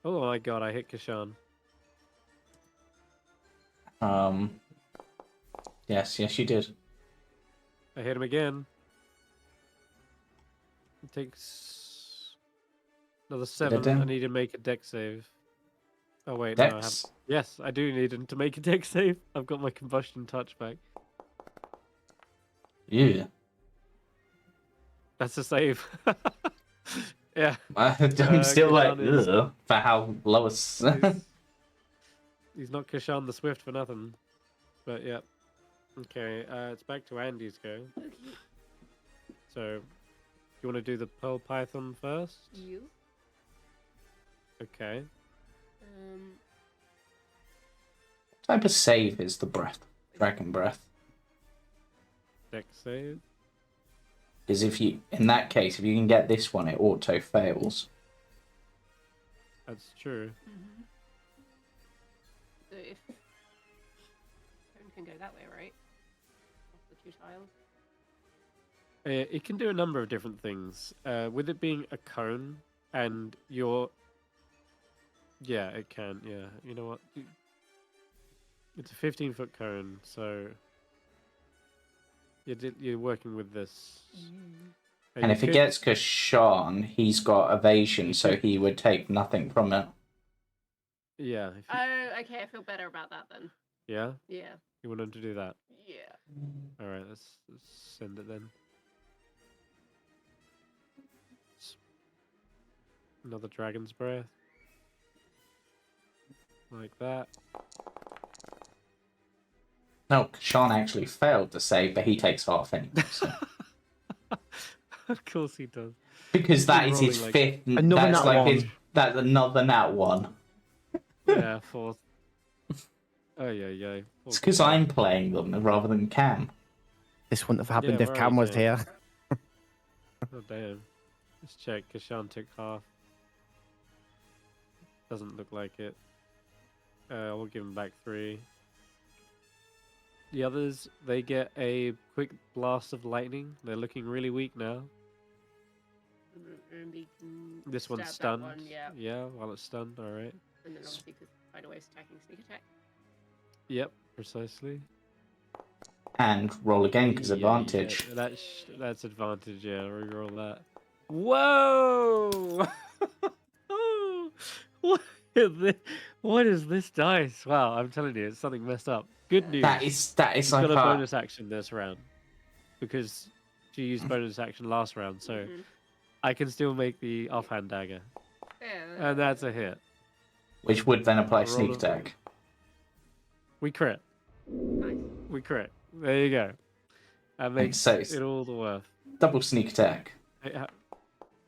Oh my god, I hit Kesh'an. Yes, you did. I hit him again. It takes another 7. down? I need to make a deck save. Oh wait, no, I have. Dex? Yes, I do need him to make a deck save. I've got my combustion touch back. Yeah. That's a save. Yeah. I'm still like, Kesh'an is- ugh, for how lowest. He's not Kesh'an the Swift for nothing. But yeah. Okay, it's back to Andy's go. Okay. So, you want to do the Pearl Python first? You. Okay. Type of save is the breath, dragon breath. Deck save. Because if you, in that case, if you can get this one, it auto fails. That's true. Mm-hmm. So if Cone can go that way, right? Off the 2 tiles. It can do a number of different things. With it being a cone, and you're... Yeah, it can, yeah. You know what? It's a 15-foot cone, so... You're working with this. And if it gets Kesh'an, he's got evasion, so he would take nothing from it. Yeah. Oh, okay. I feel better about that then. Yeah? Yeah. You want him to do that? Yeah. Alright, let's send it then. Another Dragon's Breath. Like that. No, Kesh'an actually failed to save, but he takes half anyway. So. Of course he does. Because that is his Rolling like- fifth. Another That's nat like one. his. That's another nat one. Yeah, 4th. Oh, yeah. It's because I'm playing them rather than Cam. This wouldn't have happened Yeah, if where Cam are was you? here. Oh, damn. Let's check. Kesh'an took half. Doesn't look like it. We'll give him back 3. The others, they get a quick blast of lightning. They're looking really weak now. And he can This one's stab that stunned. one, yeah. Yeah, while it's stunned. All right. And then obviously because find a way of attacking sneak attack. Yep, precisely. And roll again because advantage. That's advantage. Yeah, reroll that. Whoa! What is this? What is this dice? Wow, I'm telling you, it's something messed up. Good news. That is She's like got a a bonus action this round because she used bonus action last round, so Mhm. I can still make the offhand dagger, Yeah, and that's a hit. which would then apply Roll sneak a- attack. We crit. nice. We crit. There you go. That makes so it all the worth. Double sneak attack. Hey,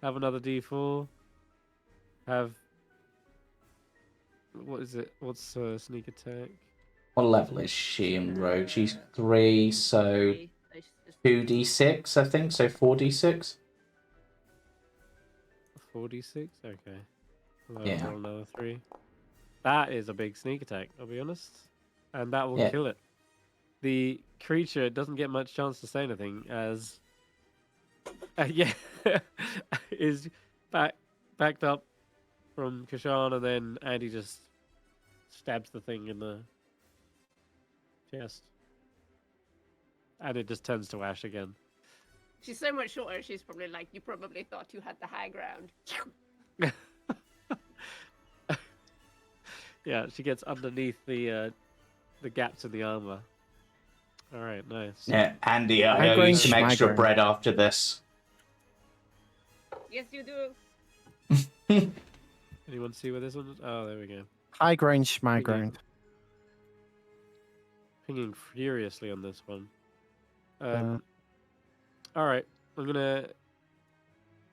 have another D4. Have what is it? What's sneak attack? What level is she in rogue? She's 3, so Three. So she's just 2d6, I think. So 4d6. 4d6. Okay. Yeah. Roll another 3. That is a big sneak attack. I'll be honest, and that will Yeah. kill it. The creature doesn't get much chance to say anything as yeah is backed up from Kesh'an, and then Andy just stabs the thing in the chest, and it just turns to ash again. She's so much shorter. She's probably like, you probably thought you had the high ground. Yeah, she gets underneath the gaps in the armor. All right, nice. Yeah, Andy, I I'm owe going you some extra Schmeichel. bread after this. Yes, you do. Anyone see where this one is? Oh, there we go. High ground, my Pinging. ground. Pinging furiously on this one. All right, I'm gonna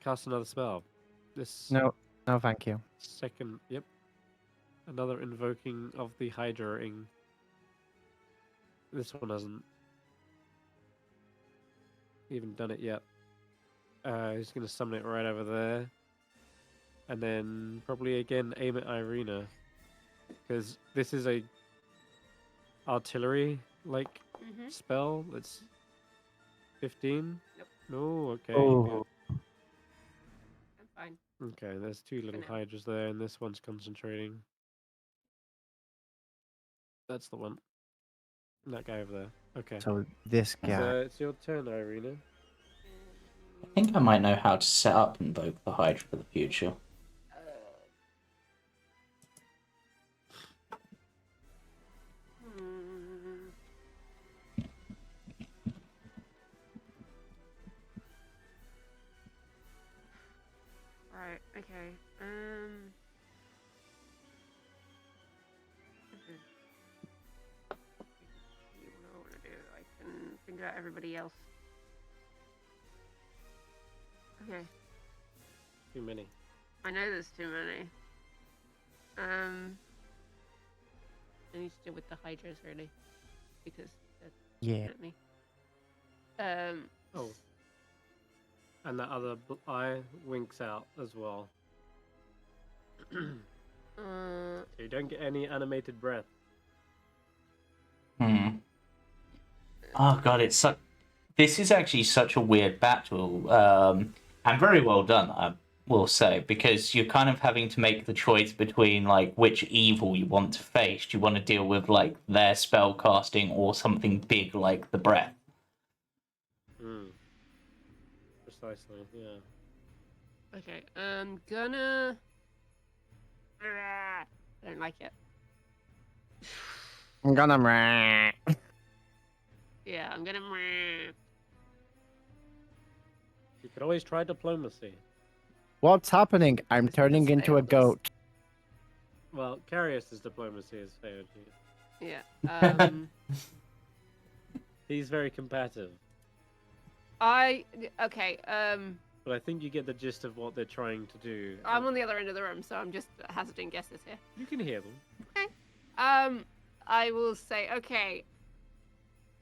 cast another spell. This No, thank you. second, yep. Another invoking of the Hydra ring. This one hasn't even done it yet. He's gonna summon it right over there, and then probably again aim at Eirina, because this is a artillery like Mm-hmm. spell. It's 15. Nope. No, okay. Oh, I'm fine. Good. Okay, there's 2 little now. hydras there, and this one's concentrating. That's the one. That guy over there. Okay. so this guy. So it's your turn, Eirina. I think I might know how to set up Invoke the Hydra for the future. Hmm. Right. Okay. You know what I want to do. I can figure out everybody else. Okay. Too many. I know there's too many. I need to deal with the hydras really, because they're Yeah. at me. Oh. And that other eye winks out as well. So you don't get any animated breath. Oh god, it's such. This is actually such a weird battle, and very well done, I will say, because you're kind of having to make the choice between like which evil you want to face. Do you want to deal with like their spell casting or something big like the breath? Precisely, yeah. Okay, I'm gonna. I don't like it. I'm gonna. Yeah, I'm gonna. You could always try diplomacy. What's happening? I'm This turning has into a failed us. goat. Well, Karius' diplomacy has failed you. Yeah. He's very combative. Okay. But I think you get the gist of what they're trying to do. I'm on the other end of the room, so I'm just hazarding guesses here. You can hear them. I will say, okay,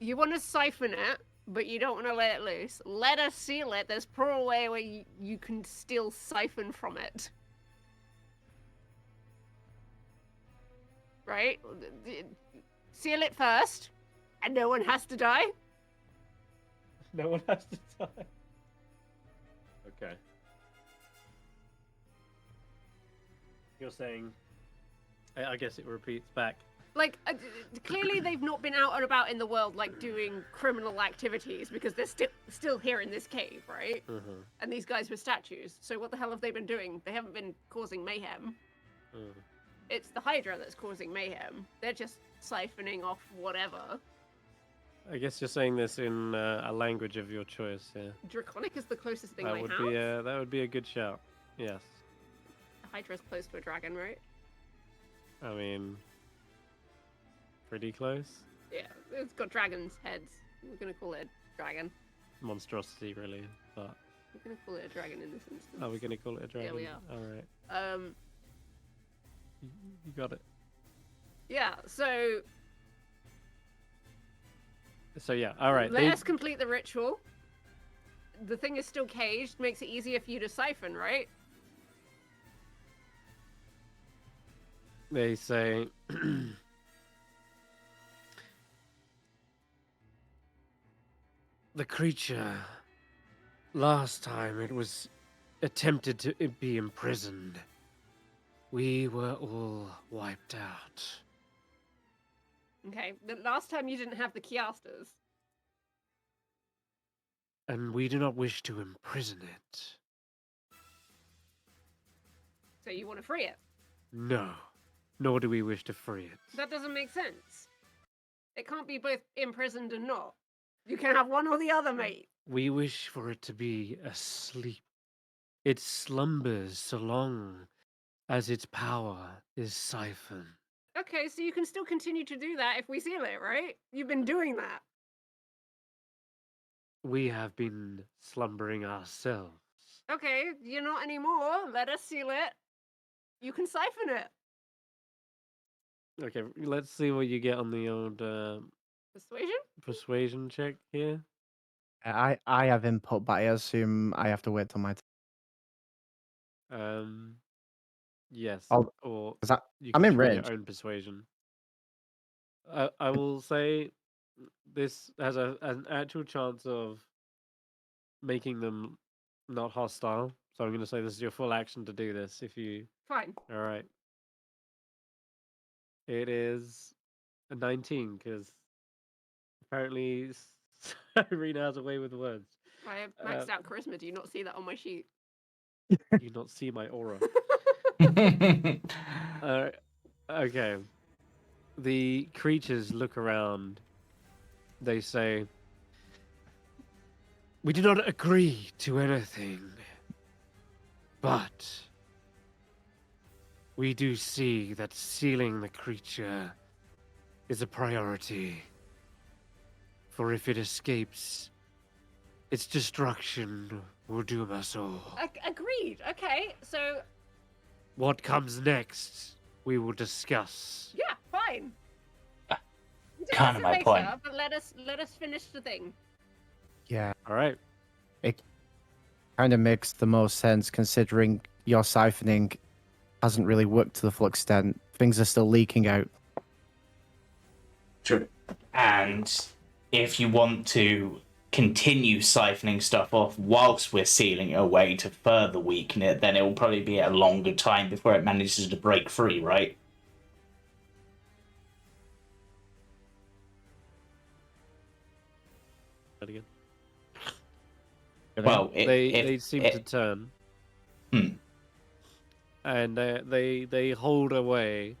you want to siphon it, but you don't want to let it loose. Let us seal it. There's probably a way where you can still siphon from it. Right? Seal it first, And no one has to die? No one has to die. Okay. You're saying... I guess it repeats back. Like, clearly they've not been out and about in the world, like, doing criminal activities, because they're still here in this cave, right? Mm-hmm. And these guys were statues, so what the hell have they been doing? They haven't been causing mayhem. Mm. It's the Hydra that's causing mayhem. They're just siphoning off whatever. I guess you're saying this in a language of your choice, yeah. Draconic is the closest thing That I would have. be that would be a good shout. Yes. Hydra's close to a dragon, right? I mean, pretty close. Yeah, it's got dragon's heads. We're gonna call it a dragon. Monstrosity, really, but. We're gonna call it a dragon in this instance. Are we gonna call it a dragon? Yeah, we are. All right. You got it. Yeah. So yeah. All right. let us complete the ritual. The thing is still caged. Makes it easier for you to siphon, right? They say. The creature. Last time it was attempted to be imprisoned. We were all wiped out. Okay. The last time you didn't have the Kiasters. And we do not wish to imprison it. So you want to free it? No. Nor do we wish to free it. That doesn't make sense. It can't be both imprisoned and not. You can have one or the other, mate. We wish for it to be asleep. It slumbers so long as its power is siphoned. Okay, so you can still continue to do that if we seal it, right? You've been doing that. We have been slumbering ourselves. Okay, you're not anymore. Let us seal it. You can siphon it. Okay, let's see what you get on the old Persuasion? persuasion check here. I have input, but I assume I have to wait till my Yes, I'll- or 'cause you I'm can in try range. your own persuasion. I will say this has an actual chance of making them not hostile. So I'm going to say this is your full action to do this. If you Fine. all right, it is a 19 because apparently Eirina has a way with words. I have maxed out charisma. Do you not see that on my sheet? You not see my aura. Okay. The creatures look around. They say, "We do not agree to anything, but we do see that sealing the creature is a priority. For if it escapes, its destruction will doom us all. Agreed. Okay, so What comes next, we will discuss." yeah, fine. We can Kind of discuss my it later, point. But let us finish the thing. Yeah, All right. it kind of makes the most sense considering your siphoning hasn't really worked to the full extent. Things are still leaking out. True. And if you want to continue siphoning stuff off whilst we're sealing it away to further weaken it, then it will probably be a longer time before it manages to break free, right? That again. Well, They seem to turn. Hmm. And they hold away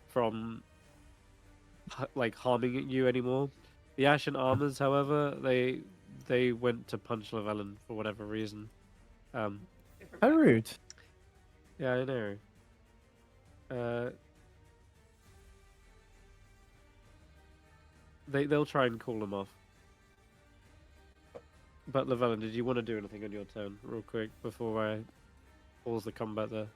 from like harming you anymore. The Ashen Armors, however, they went to punch Llyvelin for whatever reason. How rude. Yeah, I know. They'll try and call them off. But Llyvelin, did you want to do anything on your turn, real quick, before I pause the combat there?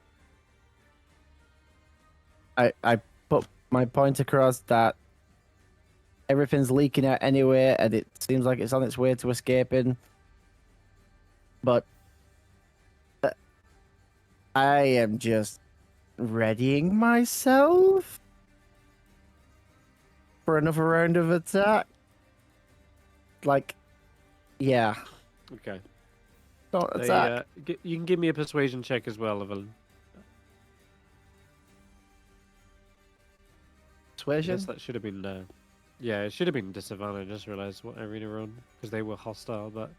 I put my point across that everything's leaking out anyway, and it seems like it's on its way to escaping. But I am just readying myself for another round of attack. like, yeah, Okay. don't They, attack. you can give me a persuasion check as well, Llyvelin. I Persuasion. guess that should have been. Yeah, it should have been disadvantage. I just realized what Eirina rolled because they were hostile. But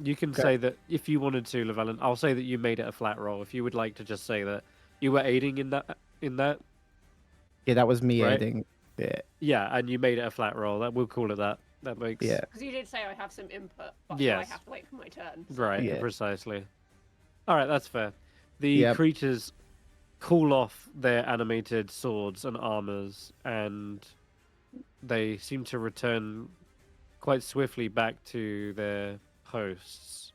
you can Okay. say that if you wanted to, Llyvelin. I'll say that you made it a flat roll. If you would like to just say that you were aiding in that, Yeah, that was me right? aiding. Yeah, Yeah, and you made it a flat roll. That we'll call it that. That makes yeah, Because you did say I have some input, but so I Yes. have to wait for my turn. So. right, Yeah. precisely. All right, that's fair. The Yep. creatures cool off their animated swords and armors, and they seem to return quite swiftly back to their posts.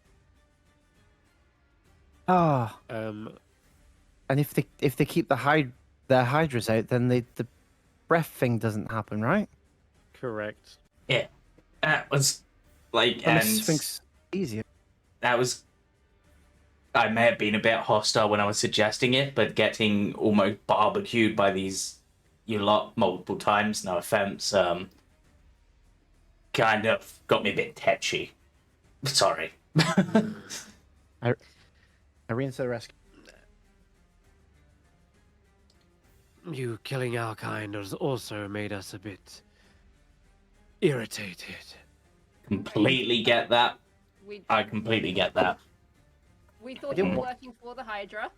Ah, and if they keep their hydras out, then the breath thing doesn't happen, right? Correct. Yeah, that was like, And the and Sphinx easier. that was. I may have been a bit hostile when I was suggesting it, but getting almost barbecued by these you lot multiple times, no offense, kind of got me a bit tetchy. Sorry. Eirina to the rescue. You killing our kind has also made us a bit irritated. Completely get that. We I completely get that. we thought didn't you were wa- working for the Hydra.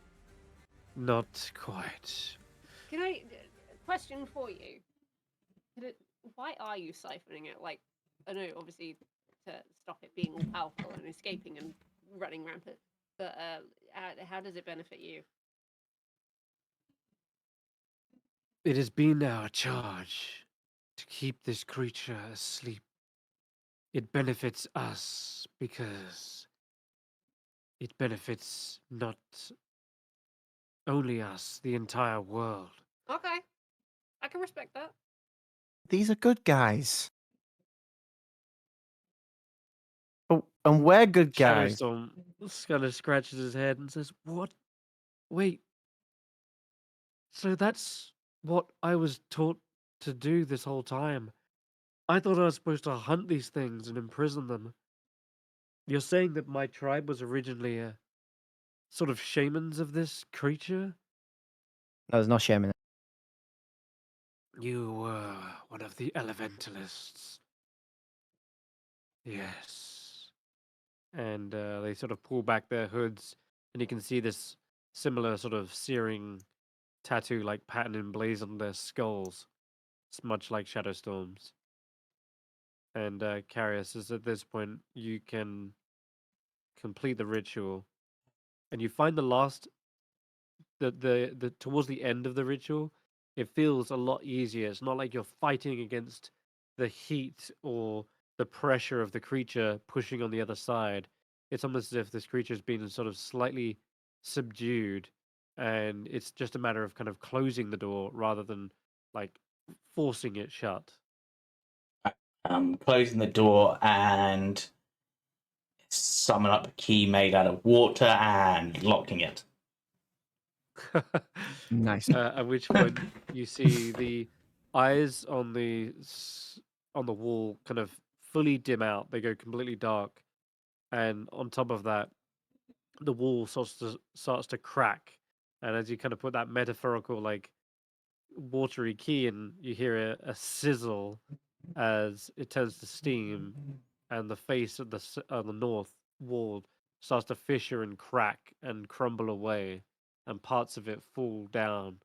Not quite. Can I question for you? Why are you siphoning it? Like, I know obviously to stop it being all powerful and escaping and running rampant, but how does it benefit you? It has been our charge to keep this creature asleep. It benefits us because it benefits not only us, the entire world. Okay, I can respect that. These are good guys. Oh, and we're good guys. Shadowstorm kind of scratches his head and says, "What? Wait. So that's what I was taught to do this whole time. I thought I was supposed to hunt these things and imprison them. You're saying that my tribe was originally a sort of shamans of this creature? No, there's no shame in it. You were one of the elementalists. Yes." And they sort of pull back their hoods, and you can see this similar sort of searing tattoo-like pattern emblazoned on their skulls. It's much like Shadowstorm's. And Karius, is at this point you can complete the ritual, and you find the last, the towards the end of the ritual, it feels a lot easier. It's not like you're fighting against the heat or the pressure of the creature pushing on the other side. It's almost as if this creature's been sort of slightly subdued, and it's just a matter of kind of closing the door rather than like forcing it shut. Closing the door and summon up a key made out of water and locking it. Nice. At which point you see the eyes on the wall kind of fully dim out. They go completely dark, and on top of that, the wall starts to crack. And as you kind of put that metaphorical like watery key in, you hear a sizzle as it turns to steam, and the face of the north wall starts to fissure and crack and crumble away, and parts of it fall down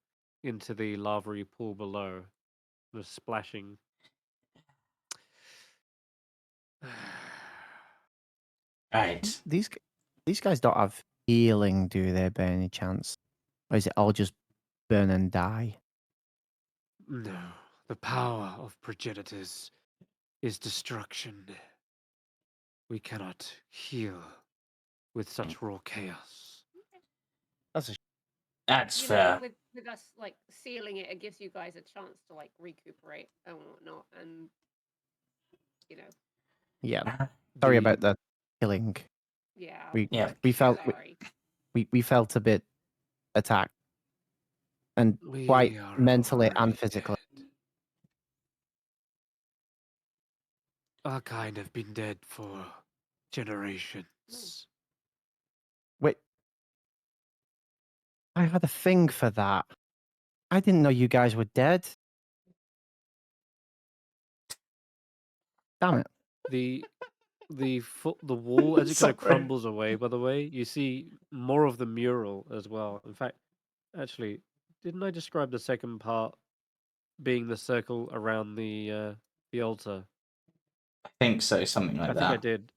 into the lavary pool below, just splashing. Right. These guys don't have healing, do they, by any chance? Or is it all just burn and die? No, the power of progenitors is destruction. We cannot heal with such raw chaos. That's a That's You fair. know, with us like sealing it, it gives you guys a chance to like recuperate and whatnot, and you know, yeah. Sorry about the killing. yeah. We felt Sorry. we felt a bit attacked, and We quite are mentally already and physically. dead. Our kind have been dead for generations. Wait. I had a thing for that. I didn't know you guys were dead. Damn it. The wall as it kind Sorry. of crumbles away. By the way, you see more of the mural as well. In fact, actually, didn't I describe the second part being the circle around the altar? I think so, something like I think I that. did.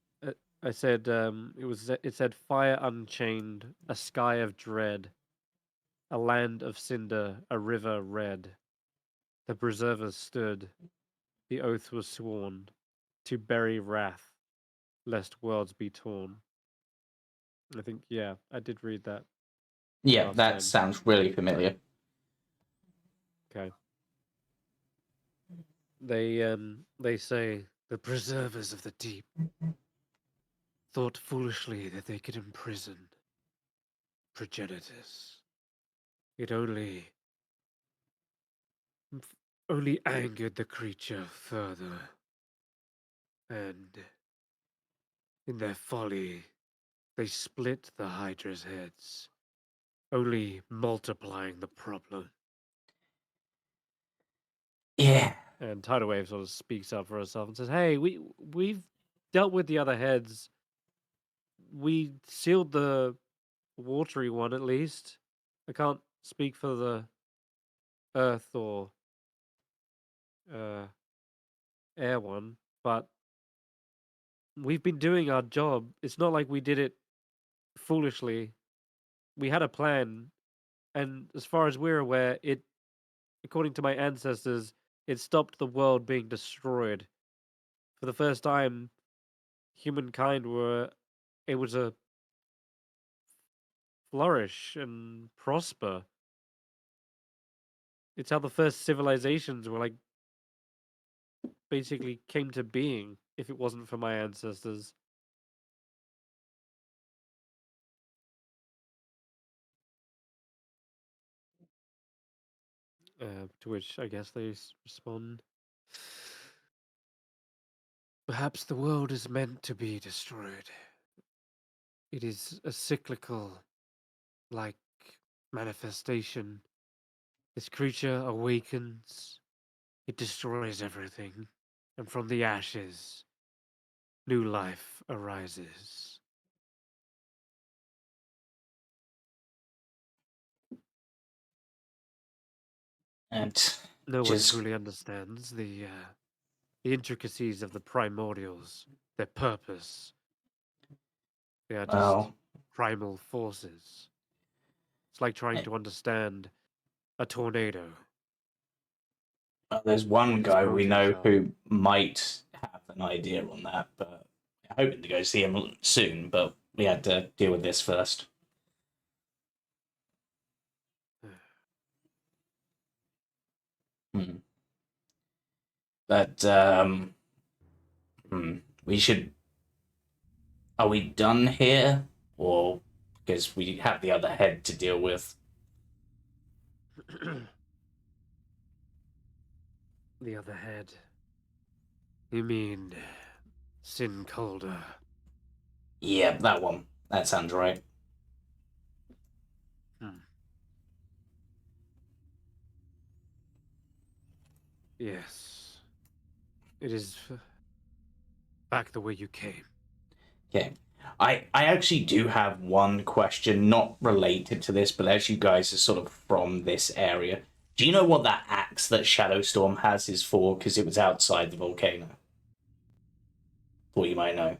I said it said fire unchained, a sky of dread, a land of cinder, a river red. The preservers stood, the oath was sworn, to bury wrath, lest worlds be torn. I think yeah, I did read that Yeah, last that time. sounds really familiar. Okay. They say the preservers of the deep thought foolishly that they could imprison progenitors. It only angered the creature further, and in their folly they split the Hydra's heads, only multiplying the problem. Yeah. And Tidal Wave sort of speaks up for herself and says, "Hey, we've dealt with the other heads. We sealed the watery one at least. I can't speak for the earth or uh, air one, but we've been doing our job. It's not like we did it foolishly. We had a plan, and as far as we're aware, it, according to my ancestors, it stopped the world being destroyed. For the first time, humankind were able to flourish and prosper. It's how the first civilizations were like basically came to being. If it wasn't for my ancestors." To which I guess they respond, "Perhaps the world is meant to be destroyed. It is a cyclical, like, manifestation. This creature awakens, it destroys everything, and from the ashes, new life arises." And No one just, truly understands the intricacies of the primordials, their purpose. They are just well, primal forces. It's like trying eh, to understand a tornado. there's What one its guy we motives know are. who might have an idea on that, but I'm hoping to go see him soon, but we had to deal with this first. Hmm. But we should. Are we done here, or because we have the other head to deal with? The other head. You mean Sin Calder? Yeah, that one. That sounds right. Hmm. Yes. It is back the way you came. Okay. I actually do have one question, not related to this, but as you guys are sort of from this area, do you know what that axe that Shadowstorm has is for? Because it was outside the volcano. Thought you might know.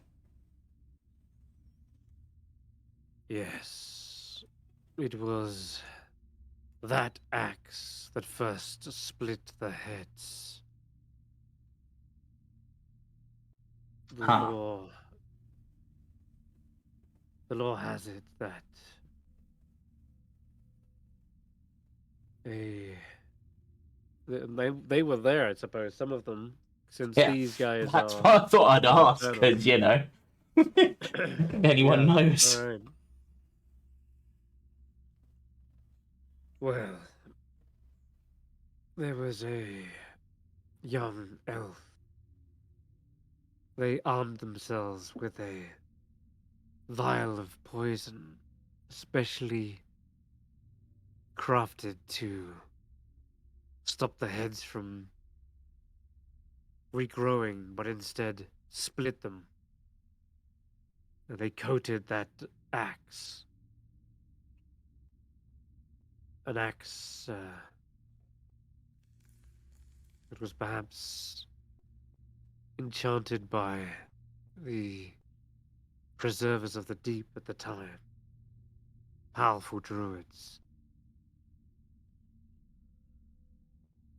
Yes. It was that axe that first split the heads. The Huh. law. The law has it that they they were there, I suppose. Some of them, since Yeah, these guys that's are what I thought I'd ask, nocturnal. because, anyone Yeah. knows. All right. Well, there was a young elf They armed themselves with a vial of poison, specially crafted to stop the heads from regrowing, but instead split them. And they coated that axe. An axe that was perhaps enchanted by the preservers of the deep at the time. Powerful druids.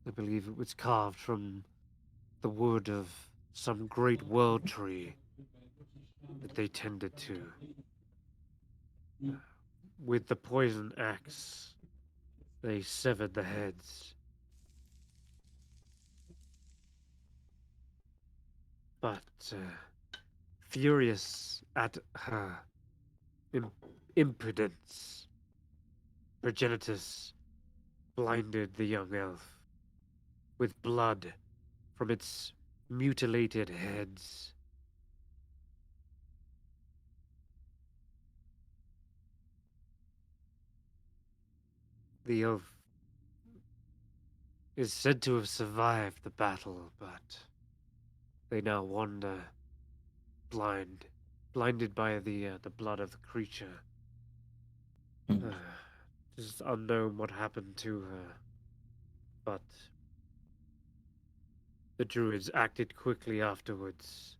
I believe it was carved from the wood of some great world tree that they tended to. With the poison axe, they severed the heads. But, furious at her impudence, Progenitus blinded the young elf with blood from its mutilated heads. The elf is said to have survived the battle, but they now wander blinded by the blood of the creature. Hmm. It is unknown what happened to her, but the druids acted quickly afterwards.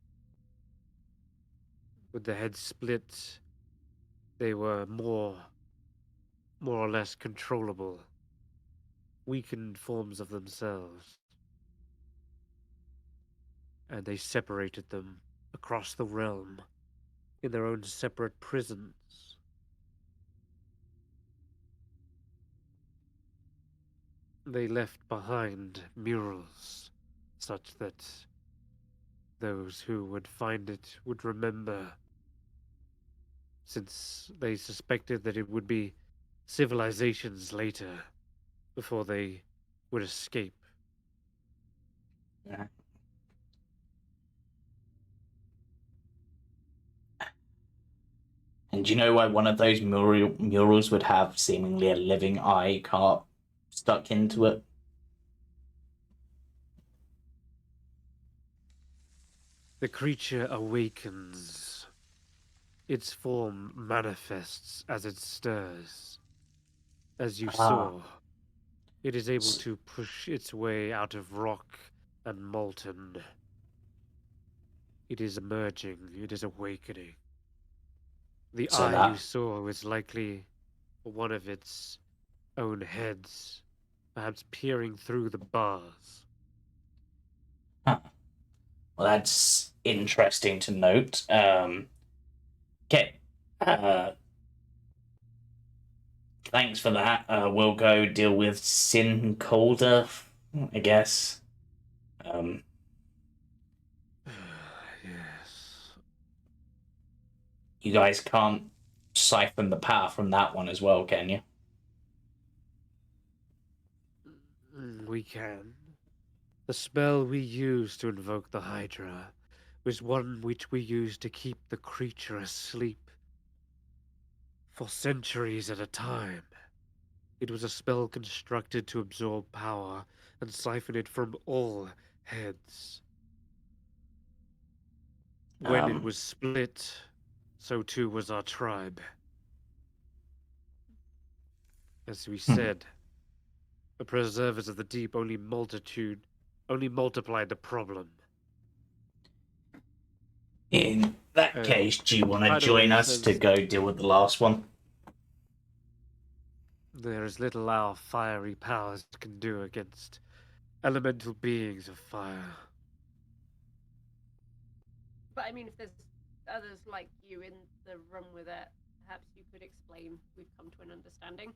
With the heads split, they were more or less controllable, weakened forms of themselves. And they separated them across the realm in their own separate prisons. They left behind murals such that those who would find it would remember, since they suspected that it would be civilizations later before they would escape. Yeah. And do you know why one of those murals would have seemingly a living eye stuck into it? The creature awakens. Its form manifests as it stirs. As you saw, it is able to push its way out of rock and molten. It is emerging, it is awakening. The So eye you that saw was likely one of its own heads, perhaps peering through the bars. Huh. Well, that's interesting to note. Okay. Thanks for that. We'll go deal with Sin Calder, I guess. Yes. You guys can't siphon the power from that one as well, can you? We can. The spell we used to invoke the Hydra was one which we used to keep the creature asleep for centuries at a time. It was a spell constructed to absorb power and siphon it from all heads. When it was split, so too was our tribe. As we said, the preservers of the deep only multiplied the problem. In that case, do you want to Tidal join Wave us to says go deal with the last one? there is little our fiery powers can do against elemental beings of fire. But I mean, if there's others like you in the room with it, perhaps you could explain. We've come to an understanding.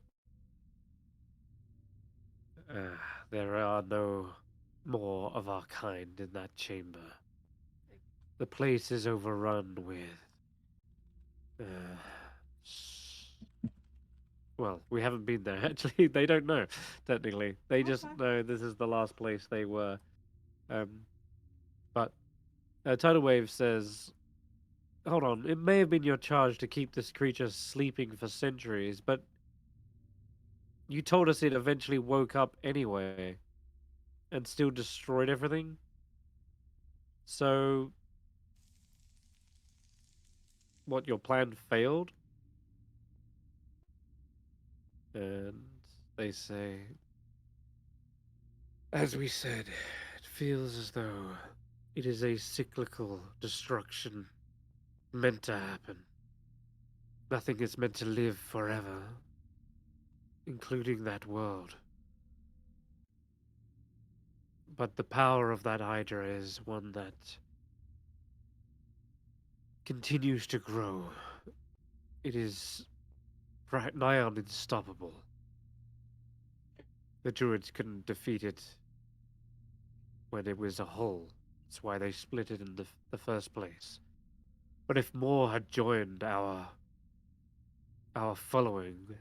There are no more of our kind in that chamber. The place is overrun with... well, we haven't been there. Actually, they don't know, technically. They just know this is the last place they were. But Tidal Wave says, hold on, it may have been your charge to keep this creature sleeping for centuries, but you told us it eventually woke up anyway and still destroyed everything. So, what, your plan failed? And they say, as we said, it feels as though it is a cyclical destruction meant to happen. Nothing is meant to live forever, including that world. But the power of that Hydra is one that continues to grow. It is nigh on unstoppable. The Druids couldn't defeat it when it was a whole. That's why they split it in the first place. But if more had joined our following,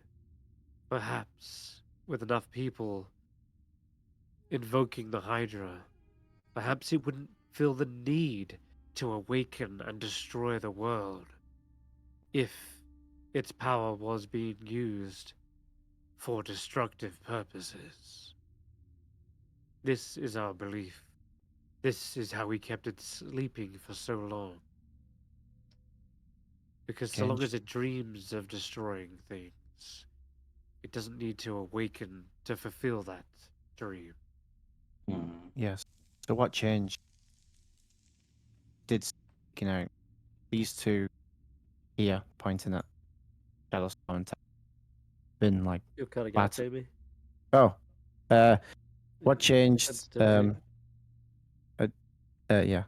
perhaps with enough people invoking the Hydra, perhaps it wouldn't feel the need to awaken and destroy the world if its power was being used for destructive purposes. This is our belief. This is how we kept it sleeping for so long. Because so long as it dreams of destroying things, it doesn't need to awaken to fulfill that dream. Yes. So what changed? Did these two here pointing at Shadowstone been like You're cutting out, Jamey. Oh, what changed? Yeah. You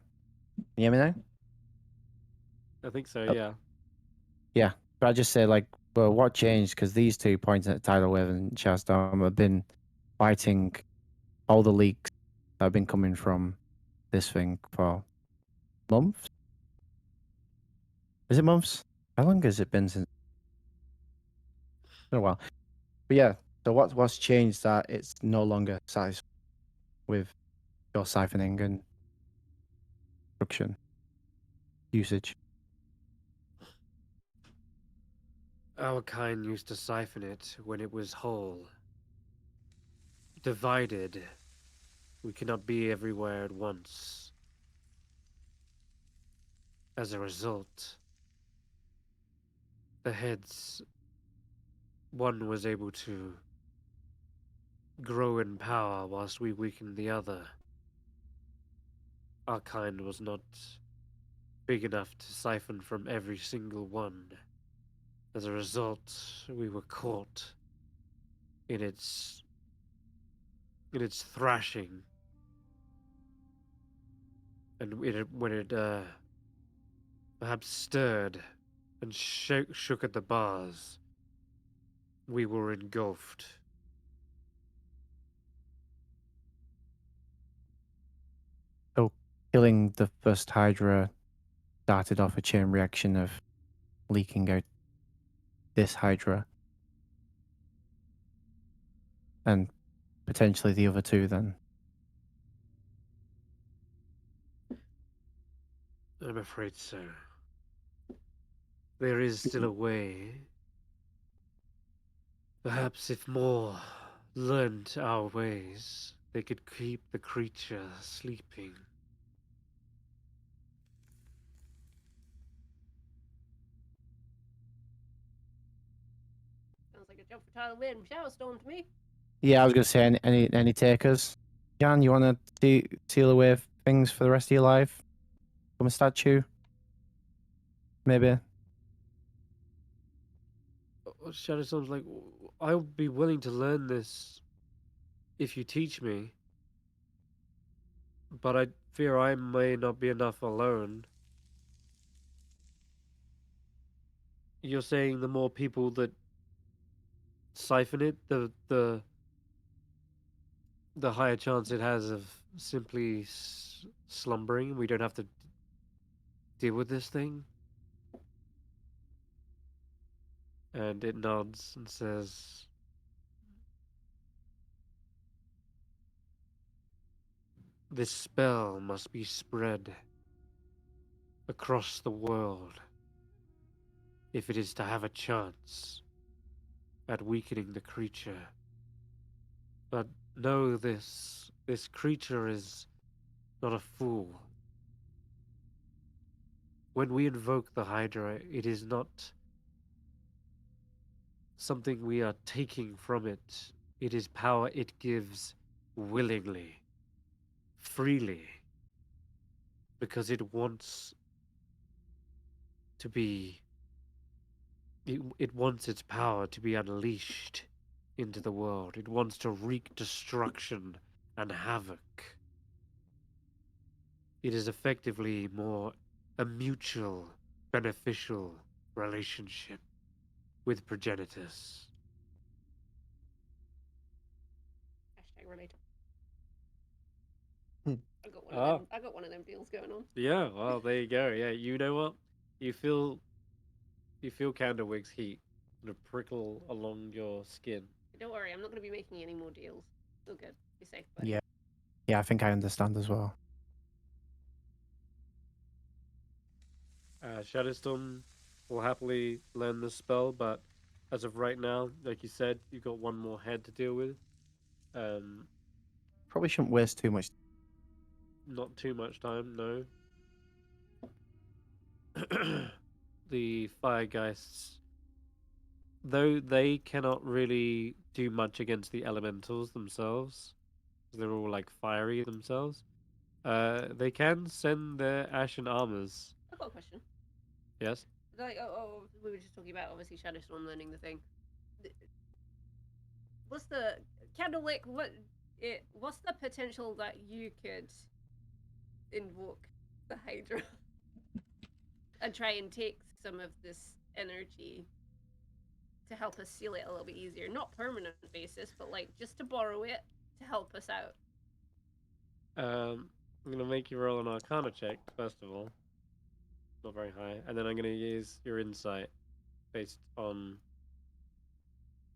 hear me now? I think so. Oh. Yeah. Yeah. But I just say well, what changed? Because these two pointing at Tidal Wave and Shadowstone have been fighting all the leaks that have been coming from this thing for months. Is it months? How long has it been since? It's been a while. But yeah, so what's changed that it's no longer satisfied with your siphoning and production usage? Our kind used to siphon it when it was whole. Divided. We cannot be everywhere at once. As a result, the heads, one was able to grow in power whilst we weakened the other. Our kind was not big enough to siphon from every single one. As a result, we were caught in its thrashing. And when it perhaps stirred and shook at the bars, we were engulfed. So killing the first Hydra started off a chain reaction of leaking out this Hydra and potentially the other two then. I'm afraid so. There is still a way. Perhaps if more learned our ways, they could keep the creature sleeping. Sounds like a job for Tyler Wade and Shadowstone to me. Yeah, I was gonna say any takers. Jan, you wanna seal away things for the rest of your life? From a statue? Maybe. Shadowstorm's like, I would be willing to learn this if you teach me, but I fear I may not be enough alone. You're saying the more people that siphon it, the higher chance it has of simply slumbering. We don't have to deal with this thing. And it nods and says, this spell must be spread across the world if it is to have a chance at weakening the creature. But know this creature is not a fool. When we invoke the Hydra, it is not something we are taking from it. It is power it gives willingly, freely, because it wants to be. It wants its power to be unleashed into the world. It wants to wreak destruction and havoc. It is effectively more a mutual, beneficial relationship with progenitors. Hashtag relate. Hmm. I got one of them deals going on. Yeah, well, there you go. Yeah, you know what? You feel Candlewick's heat sort of prickle along your skin. Don't worry, I'm not going to be making any more deals. All good. Be safe, buddy. Yeah. Yeah, I think I understand as well. Shadowstorm will happily learn this spell, but as of right now, like you said, you've got one more head to deal with. Probably shouldn't waste too much. Not too much time, no. The Firegeists, though they cannot really do much against the elementals themselves, 'cause they're all like fiery themselves, they can send their ashen armors. I've got a question. Yes? Like, we were just talking about obviously Shadowstorm learning the thing. What's the Candlewick? What's the potential that you could invoke the Hydra and try and take some of this energy to help us seal it a little bit easier? Not permanent basis, but like just to borrow it to help us out. I'm gonna make you roll an Arcana check first of all. Not very high, and then I'm gonna use your insight based on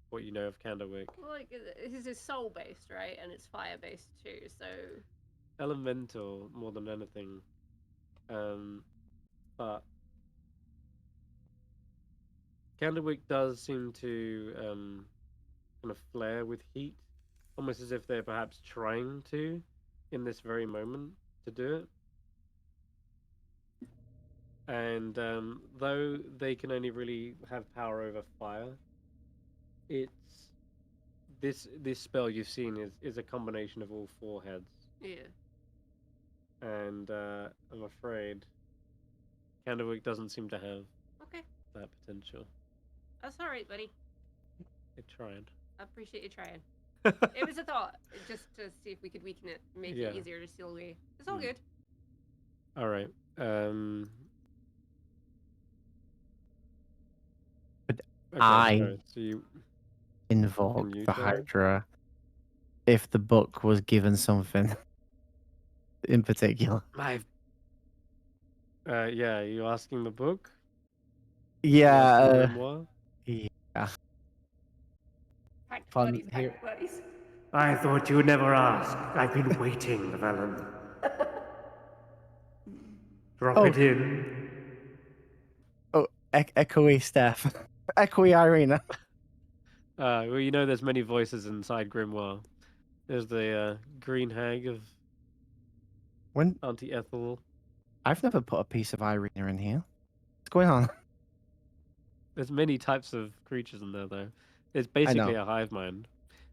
what you know of Candlewick. Well, like this is soul based, right? And it's fire based too. So Elemental more than anything, but Candlewick does seem to kind of flare with heat, almost as if they're perhaps trying to, in this very moment, to do it. And though they can only really have power over fire, it's this spell you've seen is a combination of all four heads. yeah. And I'm afraid Candlewick doesn't seem to have Okay, that potential. that's all right, buddy. It tried. I appreciate you trying. It was a thought, just to see if we could weaken it, make Yeah. it easier to seal away. It's all Mm. good. All right. But Okay, I sorry, so you invoke you the try? Hydra if the book was given something in particular. I've yeah, you asking the book? Yeah. Asking Grimoire? Yeah. Pact Fun buddies, here. pact buddies. I thought you would never ask. I've been waiting, Llyvelin. Drop Oh. it in. Oh, echoey Steph. Echoey Eirina. Well, you know there's many voices inside Grimoire. There's the green hag of When Auntie Ethel. I've never put a piece of Eirina in here. What's going on? There's many types of creatures in there, though. It's I basically know. a hive mind.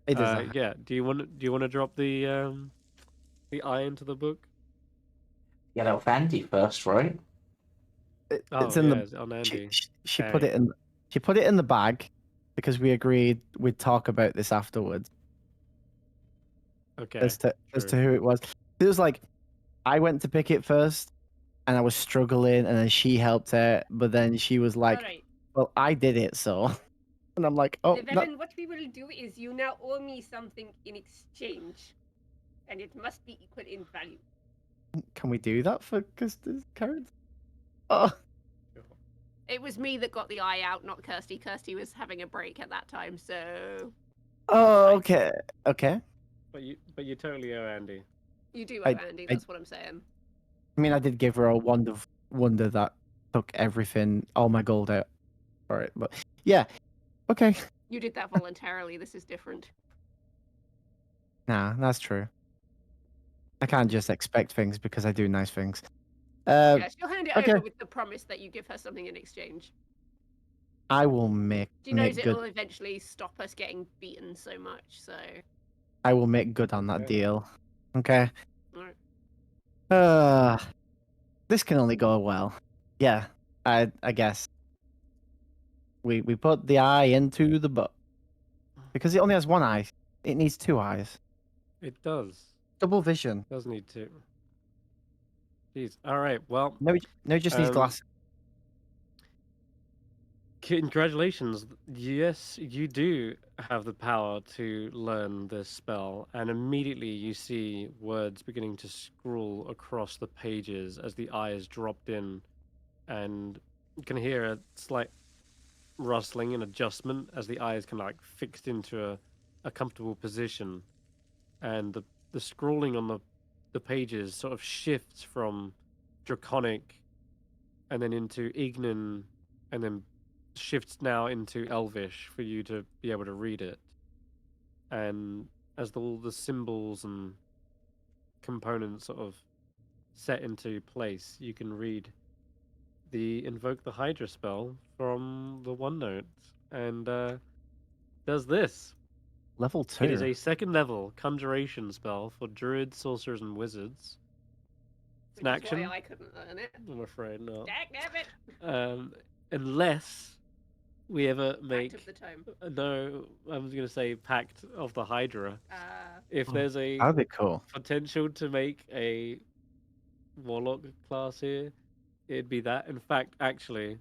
It is. Yeah. Do you want to drop the eye into the book? Get out Andy first, right? It's Oh in yeah, the. it's on Andy. She put it in. She put it in the bag because we agreed we'd talk about this afterwards Okay. as to true. who it was. It was like I went to pick it first, and I was struggling, and then she helped her, but then she was like, all right. "Well, I did it, so." And I'm like, "Oh, no, Llyvelin, what we will do is you now owe me something in exchange, and it must be equal in value. can we do that for Kirstie's cards?" Oh, It was me that got the eye out, not Kirstie. Kirstie was having a break at that time, so oh, okay, okay. But you totally owe Andy. you do owe I- Andy. I- That's what I'm saying. I mean, I did give her a wand of wonder that took everything, all my gold out for it. But yeah, okay. You did that voluntarily. This is different. Nah, that's true. I can't just expect things because I do nice things. Yeah, she'll hand it okay. over with the promise that you give her something in exchange. I will make She knows good. it'll eventually stop us getting beaten so much, so... I will make good on that deal. Okay. Alright. This can only go well. Yeah, I guess. We put the eye into the butt. Because it only has one eye. It needs two eyes. It does. Double vision. Does need to. Jeez. All right. Well. No, it just needs glasses. Congratulations. Yes, you do have the power to learn this spell, and immediately you see words beginning to scroll across the pages as the eye is dropped in, and you can hear a slight rustling and adjustment as the eye is kind of like fixed into a comfortable position, and the scrolling on the pages sort of shifts from Draconic and then into Ignan and then shifts now into Elvish for you to be able to read it. And as all the symbols and components sort of set into place, you can read the Invoke the Hydra spell from the OneNote, and does this. Level 2. It is a second level conjuration spell for druids, sorcerers, and wizards. It's an action. Which is why I couldn't learn it. I'm afraid not. Dagnabbit! Unless we ever make... Pact of the Tome. No, I was going to say Pact of the Hydra. If there's a That'd be cool. potential to make a Warlock class here, it'd be that. In fact, actually,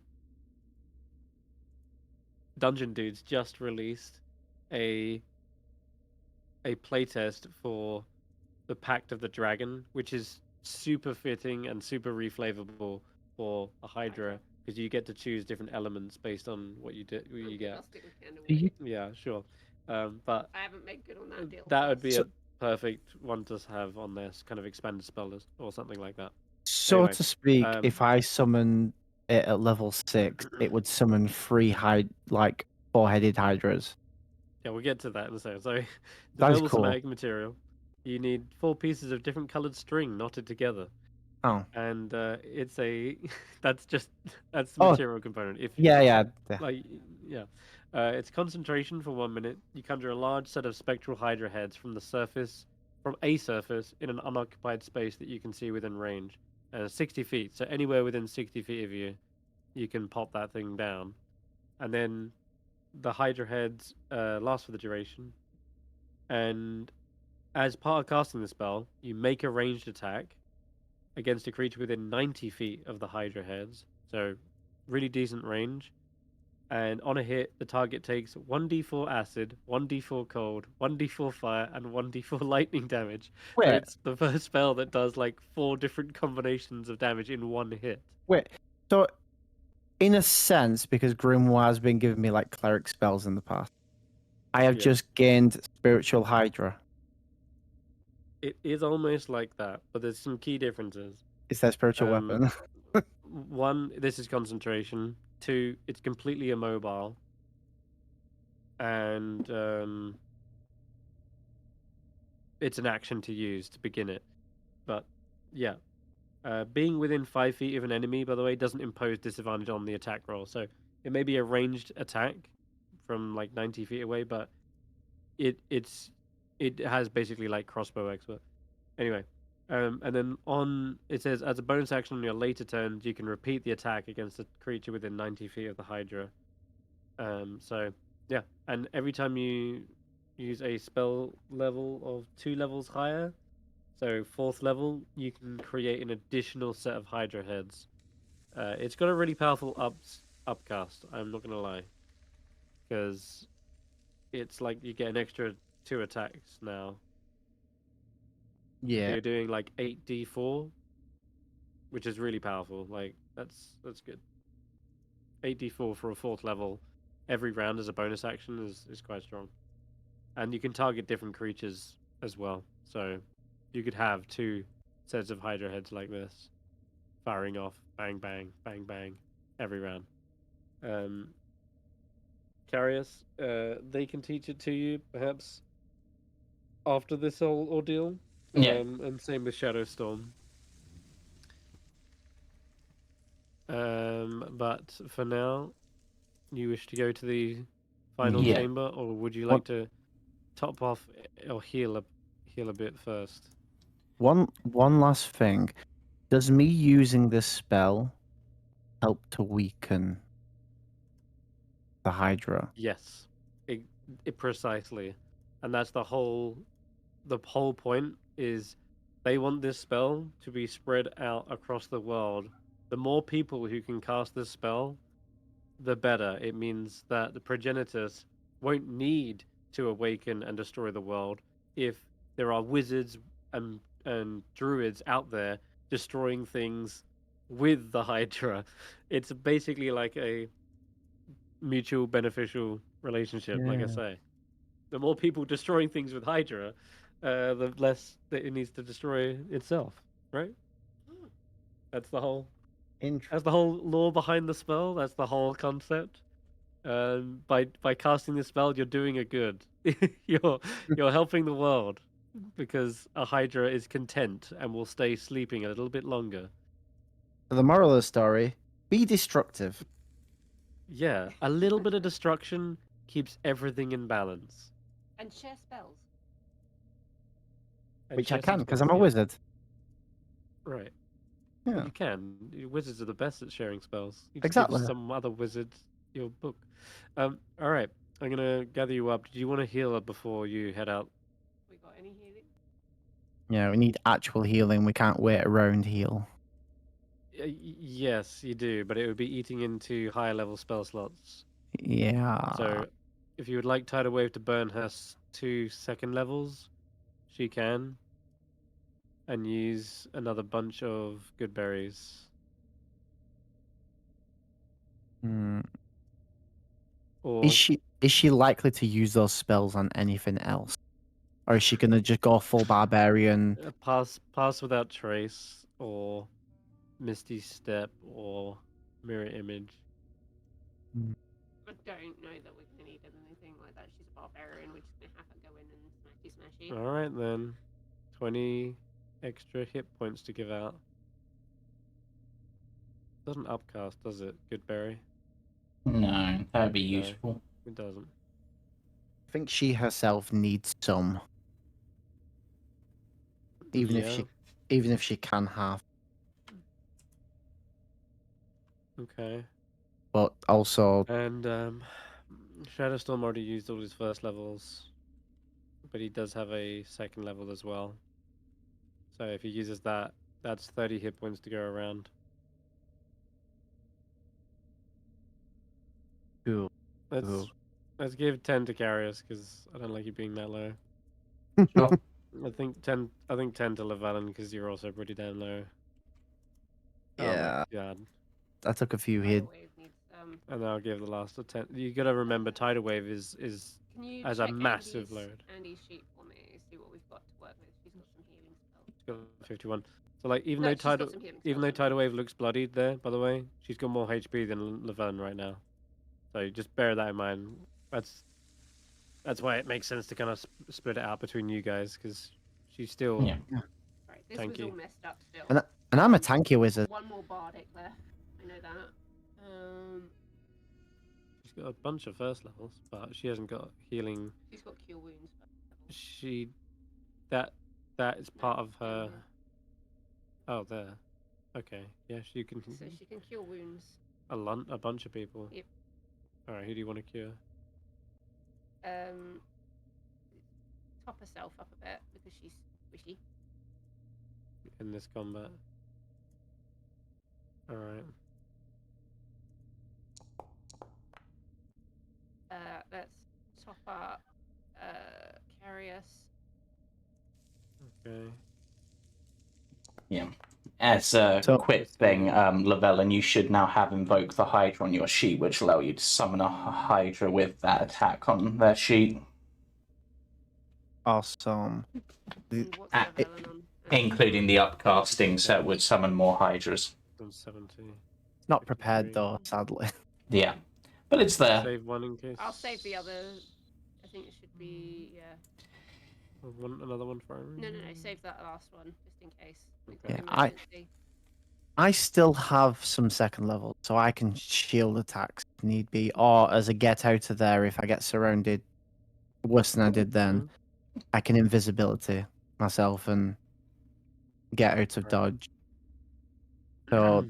Dungeon Dudes just released a playtest for the Pact of the Dragon, which is super fitting and super reflavorable for a Hydra, because you get to choose different elements based on what you get. Yeah, sure. But I haven't made good on that deal. that would be a perfect one to have on this kind of expanded spell or something like that. So Anyway, to speak, if I summon it at level 6, it would summon 3 4-headed hydras. Yeah, we'll get to that in a second. So, the That is available cool. somatic material, you need 4 pieces of different colored string knotted together. Oh. And it's a that's the Oh, material component. If Yeah. like yeah, it's concentration for 1 minute. You conjure a large set of spectral hydra heads from a surface in an unoccupied space that you can see within range, 60 feet. So anywhere within 60 feet of you, you can pop that thing down, and then the hydra heads last for the duration. And as part of casting the spell, you make a ranged attack against a creature within 90 feet of the Hydra heads. So, really decent range. And on a hit, the target takes 1d4 acid, 1d4 cold, 1d4 fire, and 1d4 lightning damage. Wait. So it's the first spell that does like 4 different combinations of damage in one hit. Wait. So, in a sense, because Grimoire has been giving me like cleric spells in the past, I have just gained Spiritual Hydra. It is almost like that, but there's some key differences. Is that spiritual weapon? 1, this is concentration. 2, it's completely immobile. And it's an action to use to begin it. But yeah, being within 5 feet of an enemy, by the way, doesn't impose disadvantage on the attack roll. So it may be a ranged attack from like 90 feet away, but it has basically like crossbow expert. Anyway, and then it says as a bonus action on your later turns, you can repeat the attack against a creature within 90 feet of the Hydra. So yeah, and every time you use a spell level of 2 levels higher, so 4th level, you can create an additional set of Hydra heads. It's got a really powerful upcast, I'm not gonna lie, because it's like you get an extra 2 attacks now. Yeah. So you're doing like 8d4, which is really powerful. Like that's good. 8d4 for a 4th level every round as a bonus action is quite strong. And you can target different creatures as well. So you could have 2 sets of Hydra heads like this. firing off, bang, bang, bang, bang, every round. Karius, they can teach it to you, perhaps after this whole ordeal. Yeah. And same with Shadowstorm. But for now, you wish to go to the final Yeah. chamber, or would you What- like to top off or heal a bit first? One last thing. Does me using this spell help to weaken the Hydra? Yes, it precisely, and that's the whole point is they want this spell to be spread out across the world. The more people who can cast this spell, the better. It means that the progenitors won't need to awaken and destroy the world if there are wizards and druids out there destroying things with the Hydra. It's basically like a mutual beneficial relationship, like I say. The more people destroying things with Hydra, the less that it needs to destroy itself, right? That's the whole That's the whole lore behind the spell. That's the whole concept. By casting the spell, you're doing a good. you're helping the world because a Hydra is content and will stay sleeping a little bit longer. So the moral of the story: be destructive. Yeah, a little bit of destruction keeps everything in balance. And share spells. And Which I share some can, because spells, I'm a yeah. wizard. Right. Yeah. You can. Wizards are the best at sharing spells. You just Exactly. give some other wizard your book. All right. I'm gonna gather you up. Did you want to heal up before you head out? We got any healing? Yeah, we need actual healing. We can't wait around heal. Yes, you do, but it would be eating into higher level spell slots. Yeah. So, if you would like Tidal Wave to burn her 2 second levels, she can, and use another bunch of good berries. Hmm. Or Is she likely to use those spells on anything else, or is she gonna just go full barbarian? pass without trace, or Misty Step, or Mirror Image. I don't know that we're gonna need anything like that. She's a barbarian. We're just gonna have her go in and smashy. All right then, 20 extra hit points to give out. Doesn't upcast, does it? Good berry. No, that'd be No. useful. It doesn't. I think she herself needs some, even if she can have. Okay. But also, And Shadowstorm already used all his first levels, but he does have a second level as well. So if he uses that, that's 30 hit points to go around. cool. Let's give 10 to Karius because I don't like you being that low. Sure. I think 10 to Llyvelin because you're also pretty damn low. Yeah, Oh my god. that took a few Tidal hit. Wave needs And I'll give the last to 10. You gotta remember Tidal Wave is Can you as a check massive load. Andy's sheet for me? See what we've got to work with. She's got some healing spells. She's got 51. So like even No, though she's got Tidal some healing even spells, though Tidal Wave looks bloodied there, by the way, she's got more HP than Llyvelin right now. So just bear that in mind. That's why it makes sense to kind of split it out between you guys because she's still Yeah. Right, this was tanky. all messed up still. And I'm a tanky wizard. One more bardic left. I know that. She's got a bunch of first levels, but she hasn't got healing. She's got cure wounds. She that is part of her. Oh, there. Okay. Yeah, she can. So she can cure wounds. A bunch of people. Yep. All right. Who do you want to cure? Top herself up a bit because she's squishy. In this combat. All right. Let's top up Karius. Okay. Yeah. As a So- quick thing, Llyvelin, you should now have Invoke the Hydra on your sheet, which allow you to summon a Hydra with that attack on their sheet. Awesome. And what's Ah, Llyvelin on? Including the upcasting, so it would summon more Hydras. on 70. It's not prepared 53. though, sadly. Yeah, but it's there. Save one in case. I'll save the other. I think it should be Another one for No, Irene? save that last one just in case. Okay. Yeah, Emergency. I still have some second level, so I can shield attacks if need be, or as a get out of there if I get surrounded worse than I did then. I can invisibility myself and get out of Right. dodge. So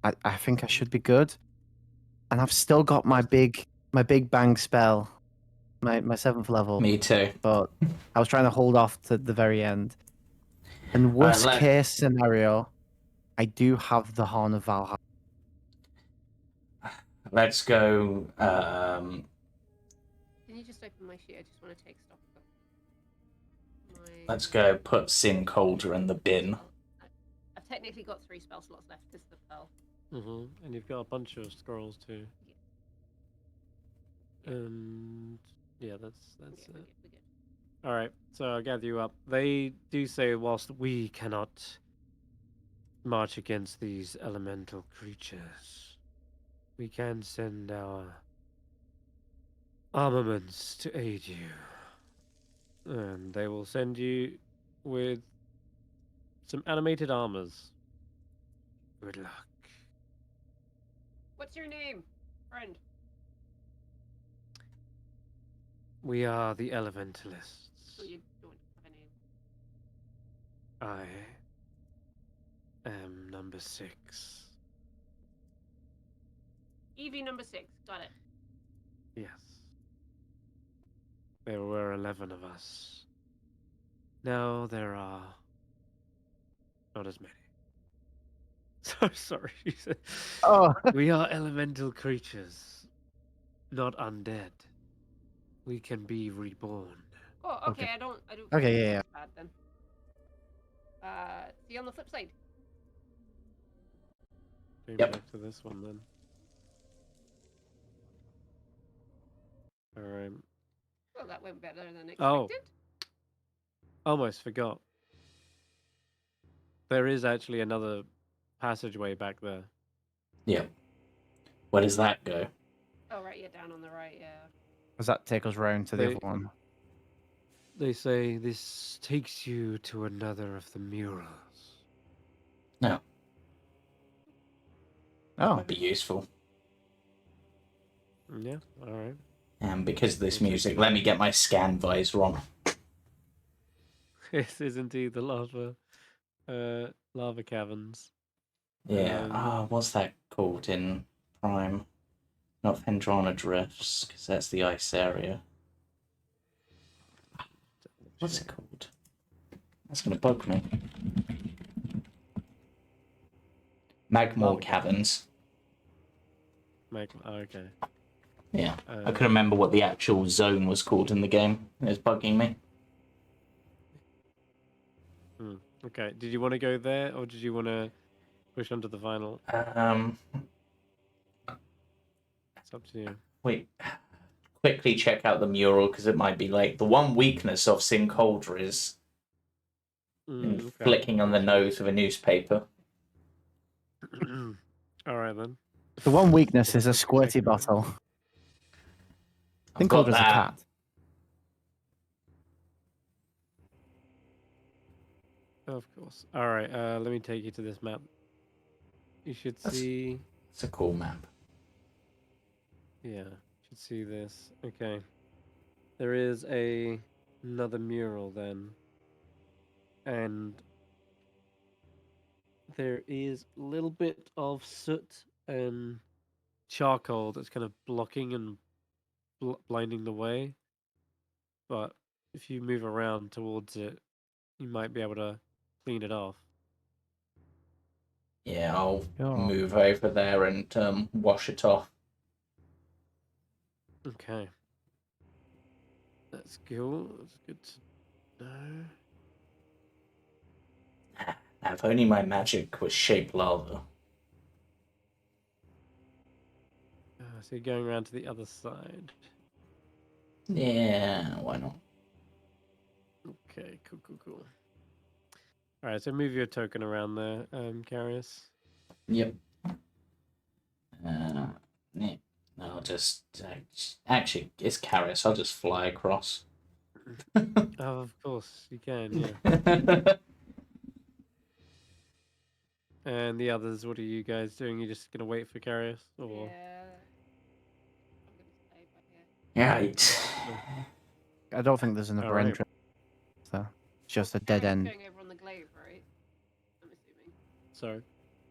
I think I should be good. And I've still got my big bang spell, my 7th level. Me too. But I was trying to hold off to the very end. And Alright, worst case scenario, I do have the Horn of Valhalla. Let's go. Can you just open my sheet? I just want to take stock of my... Let's go put Sin Colder in the bin. I've technically got 3 spell slots left because of the pearl. And you've got a bunch of scrolls too. And yeah, that's We're it. good. All right, so I'll gather you up. They do say, whilst we cannot march against these elemental creatures, we can send our armaments to aid you. And they will send you with some animated armors. Good luck. What's your name, friend? We are the Elementalists. Oh, you don't have a name. I am number 6. Evie number 6. Got it. Yes. There were 11 of us. Now there are not as many. So sorry. Oh, We are elemental creatures, not undead. We can be reborn. Oh, okay. Okay. I don't. Okay, think yeah. that's bad then. See you on the flip side. Maybe Yep. back to this one then. Alright. Well, that went better than expected. Oh. Almost forgot. There is actually another passageway back there. Yep. Where does that go? Oh, right. Yeah, down on the right. Yeah. does that take us round to the They- other one? They say this takes you to another of the murals. No. Oh, Might be useful. Yeah, alright. And because of this music, let me get my scan visor on. This is indeed the lava caverns. Yeah. What's that called in Prime? Not Fendrana Drifts, because that's the ice area. What's it called? That's going to bug me. Magmore Caverns. Okay. Yeah. I couldn't remember what the actual zone was called in the game. It was bugging me. Okay. Did you want to go there, or did you want to push on to the final? It's up to you. Wait. Quickly check out the mural, because it might be like the one weakness of Sin Colder is Okay. flicking on the nose of a newspaper. Alright then. the one weakness is a Let's squirty check it out. bottle. I think got Calder's a that. cat. Of course. Alright, let me take you to this map. You should see... It's a cool map. Yeah, should see this. Okay. There is another mural then. And there is a little bit of soot and charcoal that's kind of blocking and blinding the way. But if you move around towards it, you might be able to clean it off. Yeah, I'll Oh. move over there and wash it off. Okay. That's cool. That's good to know. Now, if only my magic was shape lava. So you're going around to the other side. Yeah, why not? Okay, cool. Alright, so move your token around there, Karius. Yep. Yeah. I'll just actually it's Karius. I'll just fly across. Oh, of course you can. Yeah. And the others, what are you guys doing? You just gonna wait for Karius, or Yeah. I'm gonna stay by here. Right. I don't think there's another Alright. entrance. So it's just a dead Karius end. going over on the glaive, right? I'm assuming. sorry?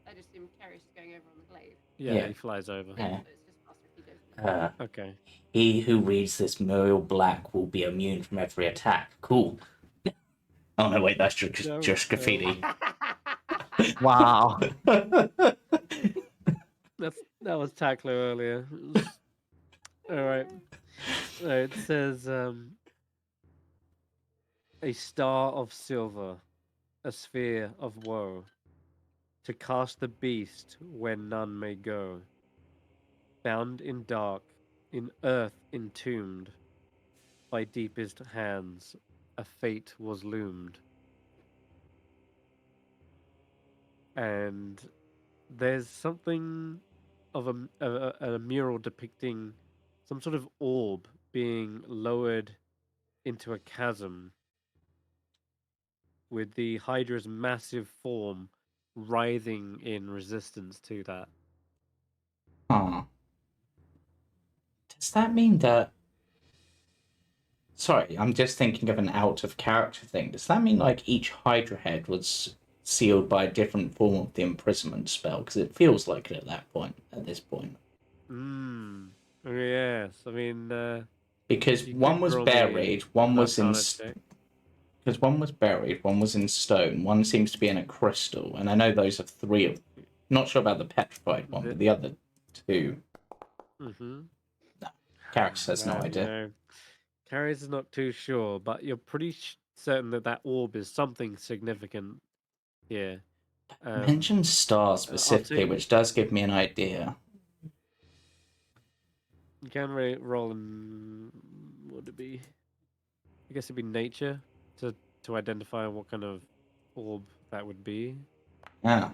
I just assume Karius is going over on the glaive. Yeah, Yeah. he flies over. Yeah. So it's just faster if he goes. Okay. He who reads this mural black will be immune from every attack. Cool. Oh no, wait, that's just graffiti. Wow. That was Tackler earlier. Alright. So it says a star of silver, a sphere of woe, to cast the beast where none may go. Bound in dark, in earth entombed, by deepest hands, a fate was loomed. And there's something of a mural depicting some sort of orb being lowered into a chasm with the Hydra's massive form writhing in resistance to that. Huh. Does that mean that... Sorry, I'm just thinking of an out-of-character thing. Does that mean, like, each Hydra head was sealed by a different form of the imprisonment spell? Because it feels like it at this point. Yes, I mean... because you one could was roll buried, one an was in... Arcana check. Because one was buried, one was in stone, one seems to be in a crystal, and I know those are three of... Not sure about the petrified one, but the other two... Mm-hmm. No. Karius has no Well, idea. no. Karius is not too sure, but you're pretty certain that that orb is something significant here. Mention stars specifically, which does give me an idea. You can roll in... What would it be? I guess it'd be nature to identify what kind of orb that would be. Yeah,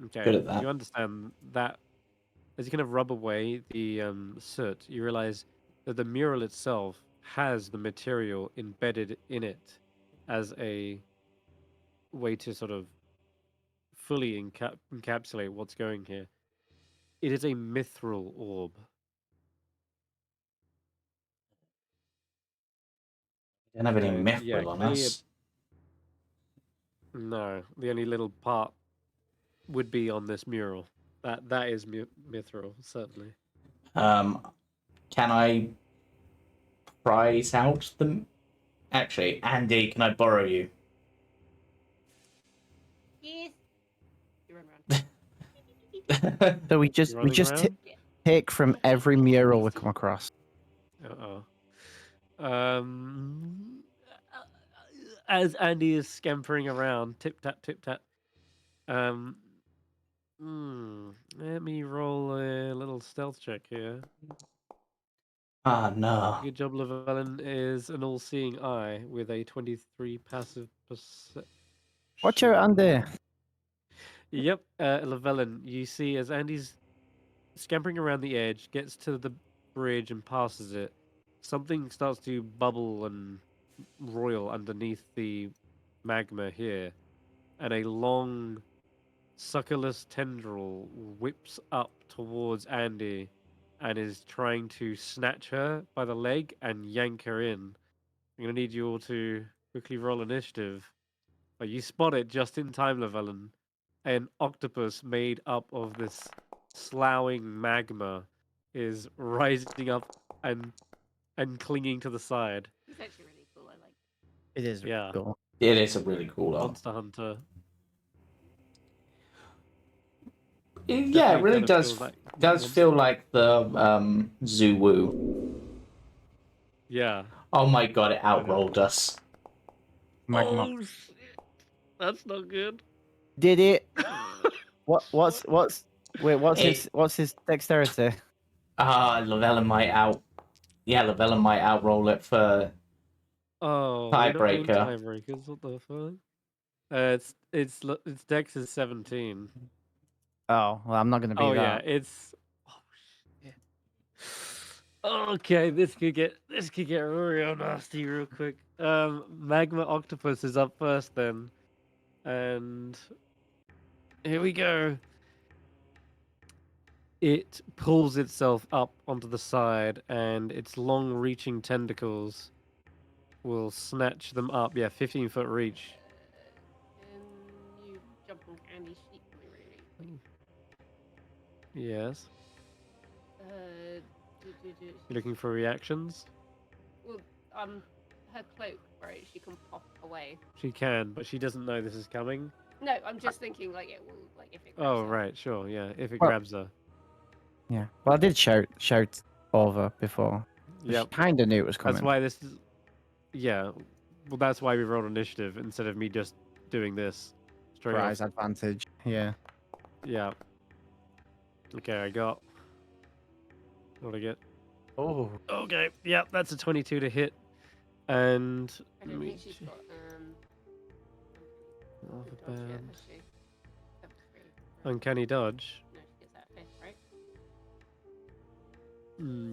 Okay, good at that. you understand that as you kind of rub away the soot, you realize that the mural itself has the material embedded in it as a way to sort of fully encapsulate what's going here. It is a mithril orb. Don't have any Yeah, mithril on clearly us. no, the only little part would be on this mural. That is mithril, certainly. Can I prize out the... Actually, Andy, can I borrow you? Yes. You run around. So we You just running around? take from every mural we come across. Uh-oh. As Andy is scampering around, tip tap. Um, let me roll a little stealth check here. Ah, no. Good job, Llyvelin is an all-seeing eye with a 23 passive perception. Watch out, Andy. Yep, Llyvelin, you see as Andy's scampering around the edge, gets to the bridge and passes it, something starts to bubble and roil underneath the magma here, and a long, suckerless tendril whips up towards Andy and is trying to snatch her by the leg and yank her in. I'm going to need you all to quickly roll initiative. But you spot it just in time, Llyvelin. An octopus made up of this sloughing magma is rising up and clinging to the side. He's actually really cool. I like It is really Yeah. cool. It is a really cool art. Monster Hunter. Yeah, it really kind of does feels like does Monster- feel like the Zoo Woo. Yeah. Oh my god, it outrolled us. Magma. Oh, shit. That's not good. Did it? What's his dexterity? Llyvelin might Llyvelin might outroll it for Oh, we're not doing tiebreaker. tiebreakers. What the fuck? Its Dex is 17. Oh, well, I'm not going to be Oh yeah, that. it's. Oh shit. Okay, this could get real nasty real quick. Magma Octopus is up first then, and here we go. It pulls itself up onto the side, and its long-reaching tentacles will snatch them up. Yeah, 15-foot reach. Can you jump on Andy's sheet for me, really quick? Yes. She's- You're looking for reactions? Well, her cloak, right? She can pop away. She can, but she doesn't know this is coming. No, I'm just thinking like it will, like if it. Oh, grabs her. right, sure, yeah. If it Well- grabs her. Yeah. Well, I did shout over before. So Yep. She kind of knew it was coming. That's why this is. Yeah. Well, that's why we rolled initiative instead of me just doing this straight Prize off. advantage. Yeah. Yeah. Okay, I got. What do I get? Oh. Okay, yep, that's a 22 to hit. And. I don't think she's got Lava dodge yet, band. has she? Level 3. Uncanny dodge. No, she gets that 5th, right?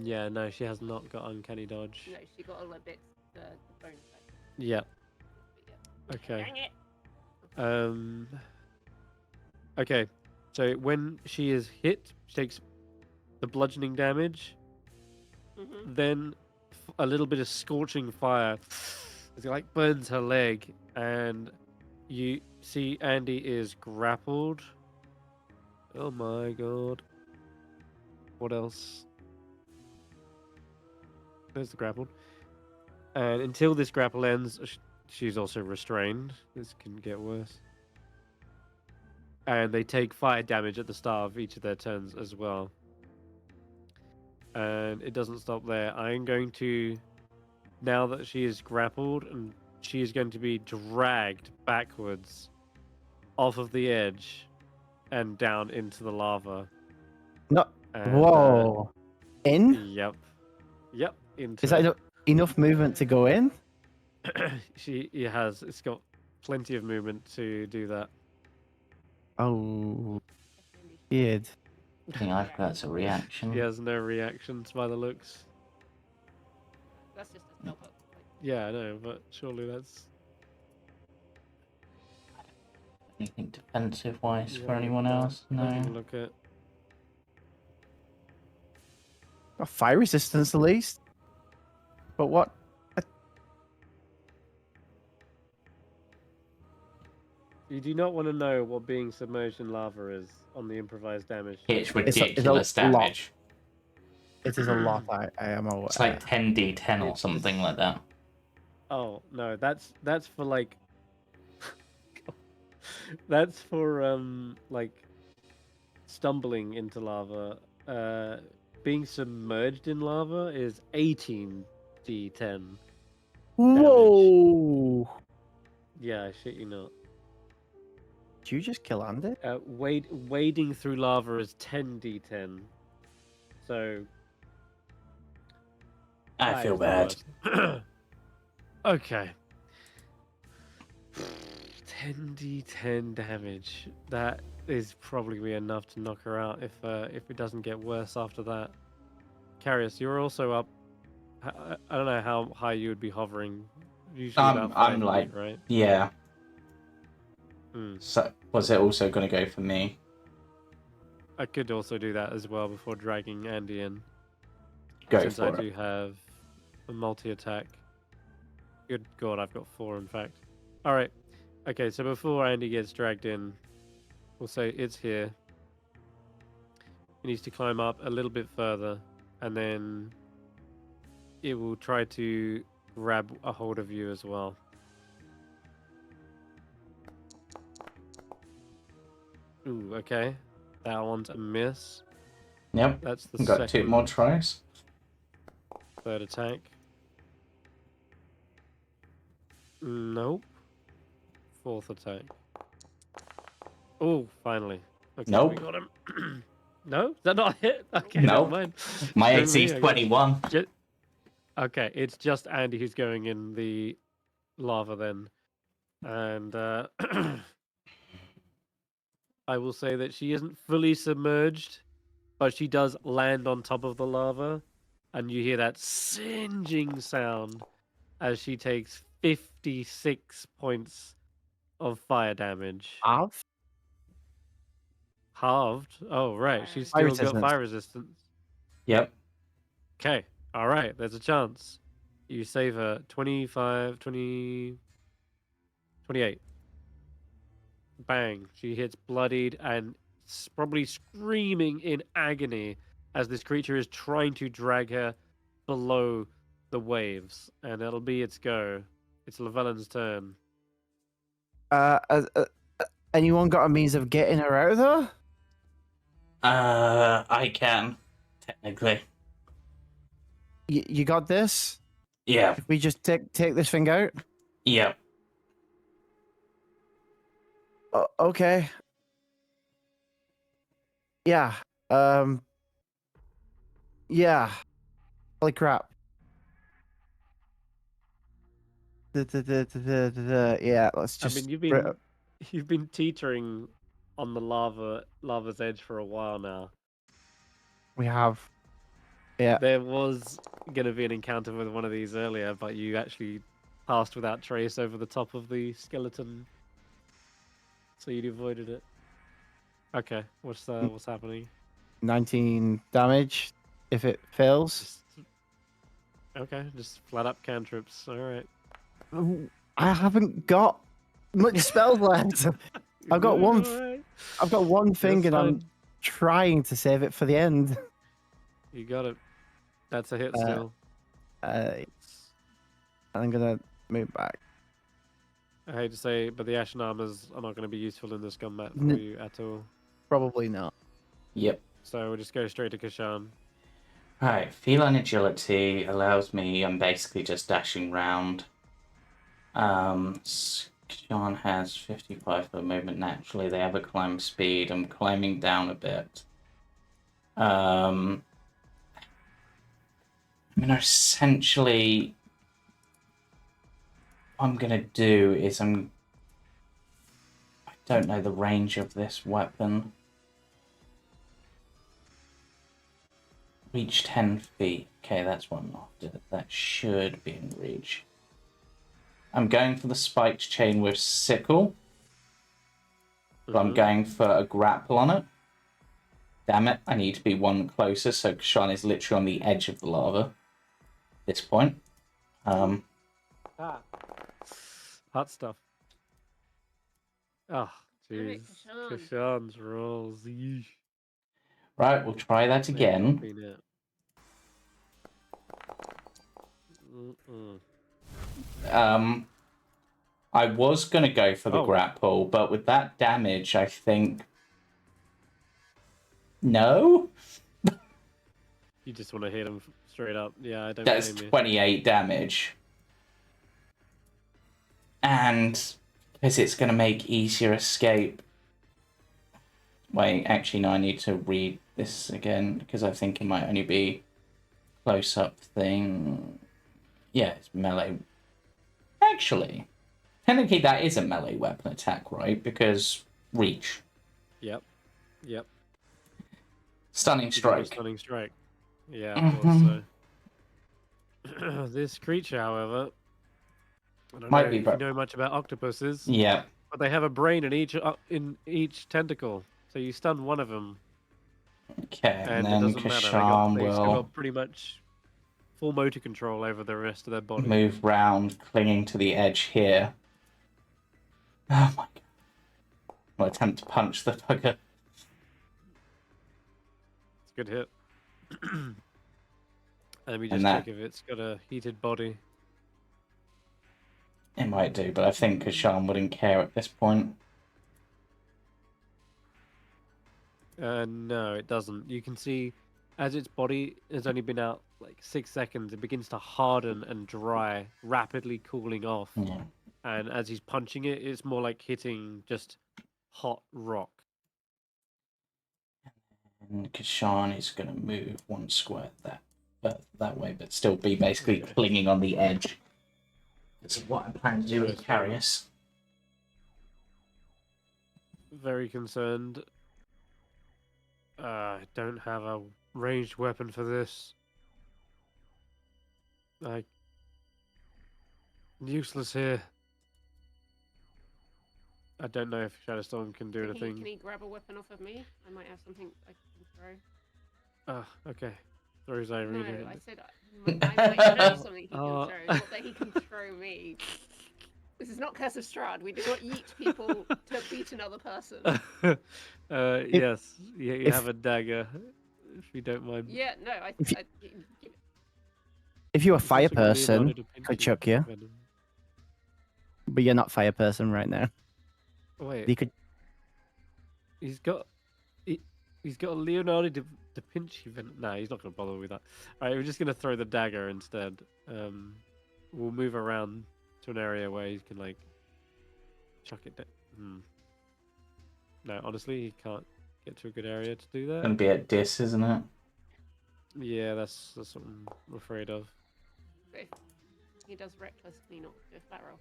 Yeah, no, she has not got uncanny dodge. No, she got a little bit the bone side. Yeah. Yeah. Okay. Dang it! Okay. So when she is hit, she takes the bludgeoning damage. Mm-hmm. Then a little bit of scorching fire. It like burns her leg, and you see Andy is grappled. Oh my god. What else? There's the grappled. And until this grapple ends, she's also restrained. This can get worse. And they take fire damage at the start of each of their turns as well. And it doesn't stop there. I'm going to, now that she is grappled, and she is going to be dragged backwards off of the edge and down into the lava. No. And, Whoa. In? Yep. Yep. Into Is that enough movement to go in? It's got plenty of movement to do that. Oh. Weird. I think I've got a reaction. She has no reactions by the looks. That's just a spell book. Like, Yeah, I know, but surely that's. Anything defensive wise for Yeah, anyone else? I No. can look at. Got fire resistance at least. But what? You do not want to know what being submerged in lava is on the improvised damage. It's It's ridiculous a lot. damage. It is a lot. I am aware. It's like 10d10 or It's- something like that. Oh no, that's for like. That's for like stumbling into lava. Being submerged in lava is 18d10. Whoa! Yeah, I shit you not. Did you just kill Andy? Wading through lava is 10d10. So I that feel is the bad. worst. Okay. 10d10 damage. That is probably enough to knock her out if it doesn't get worse after that. Karius, you're also up. I don't know how high you would be hovering. Usually about 5 I'm like, feet, right? yeah. Hmm. So was it also going to go for me? I could also do that as well before dragging Andy in. Go Since for I it. do have a multi-attack. Good God, I've got 4 in fact. Alright. Okay, so before Andy gets dragged in, we'll say it's here. He needs to climb up a little bit further, and then it will try to grab a hold of you as well. Ooh, okay. That one's a miss. Yep. That's the We've got second, 2 more tries. third attack. Nope. Fourth attack. Oh, finally. Okay, Nope. we got him. No? Is that not a hit? Okay, Nope. never mind. My Screw AC me, is I guess. 21. Okay, it's just Andy who's going in the lava then. And I will say that she isn't fully submerged, but she does land on top of the lava, and you hear that singeing sound as she takes 56 points of fire damage. Half? Halved? Oh, right. She's Fire still got resistance. fire resistance. Yep. Okay. All right. There's a chance. You save her 25, 20, 28. Bang. She hits bloodied and probably screaming in agony as this creature is trying to drag her below the waves. And it'll be its go. It's Llyvelin's turn. Anyone got a means of getting her out of there? I can, technically. You got this? Yeah. If we just take this thing out? Yep. Okay. Yeah. Yeah. Holy crap. Yeah, let's just. I mean, you've been teetering on the lava's edge for a while now. We have. Yeah. There was gonna be an encounter with one of these earlier, but you actually passed without trace over the top of the skeleton, so you'd avoided it. Okay, what's happening? 19 damage if it fails. Okay, just flat up cantrips. All right. I haven't got much spells left. I've got one. Alright. I've got one thing, That's and I'm fine. trying to save it for the end. You got it. That's a hit still. I'm gonna move back. I hate to say, but the ashen armors are not going to be useful in this combat for you at all. Probably not. Yep. So we'll just go straight to Kesh'an. Alright, feline agility allows me, I'm basically just dashing round. Kesh'an has 55 foot movement naturally, they have a climb speed, I'm climbing down a bit. I mean, essentially, what I'm gonna do is I don't know the range of this weapon. Reach 10 feet. Okay, that's what I'm after. That should be in reach. I'm going for the spiked chain with sickle. So I'm going for a grapple on it. Damn it, I need to be one closer, so Kesh'an is literally on the edge of the lava at this point. Hot stuff. Oh, jeez. Alright, Kesh'an. Kesh'an's rolls. Yeesh. Right, we'll try that again. Been it. I was going to go for the Oh. grapple, but with that damage, I think... No? You just want to hit him straight up. Yeah, I don't That's blame you. 28 damage. And because it's going to make easier escape... Wait, actually, no, I need to read this again, because I think it might only be close-up thing. Yeah, it's melee. Actually, technically that is a melee weapon attack, right? Because reach. Yep. Stunning You got a strike. Stunning strike. Yeah, of course so. This creature, however, I don't Might know be if you know much about octopuses, Yeah. but they have a brain in each tentacle. So you stun one of them, Okay, and it then doesn't matter. Kesh'an They still will got pretty much full motor control over the rest of their body. move round, clinging to the edge here. Oh my god. I'll attempt to punch the bugger. It's a good hit. And let me And just that- check if it's got a heated body. It might do, but I think Kesh'an wouldn't care at this point. No, it doesn't. You can see as its body has only been out like 6 seconds, it begins to harden and dry, rapidly cooling off. Yeah. And as he's punching it, it's more like hitting just hot rock. And Kesh'an is going to move one square that way, but still be basically clinging on the edge. This is what I'm planning to do with Karius. very concerned. I don't have a ranged weapon for this. Useless here. I don't know if Shadowstorm can do So anything. can he grab a weapon off of me? I might have something I can throw. Okay. Throws No, Eirina. I said I might have something he can Oh. throw. Not that he can throw me. This is not Curse of Strahd. We do not yeet people to beat another person. Yes, you if- have a dagger, if you don't mind. Yeah, no, If you're a It's fire also got person, Leonardo da could Vinci chuck you, venom. but you're not fire person right now. Wait, You could. he's got a Leonardo da Vinci venom. Nah, he's not going to bother with that. Alright, we're just going to throw the dagger instead. We'll move around to an area where he can, like, chuck it down. No, honestly, he can't get to a good area to do that. Gonna be at dis, isn't it? Yeah, that's what I'm afraid of. he does recklessly not do a flat roll.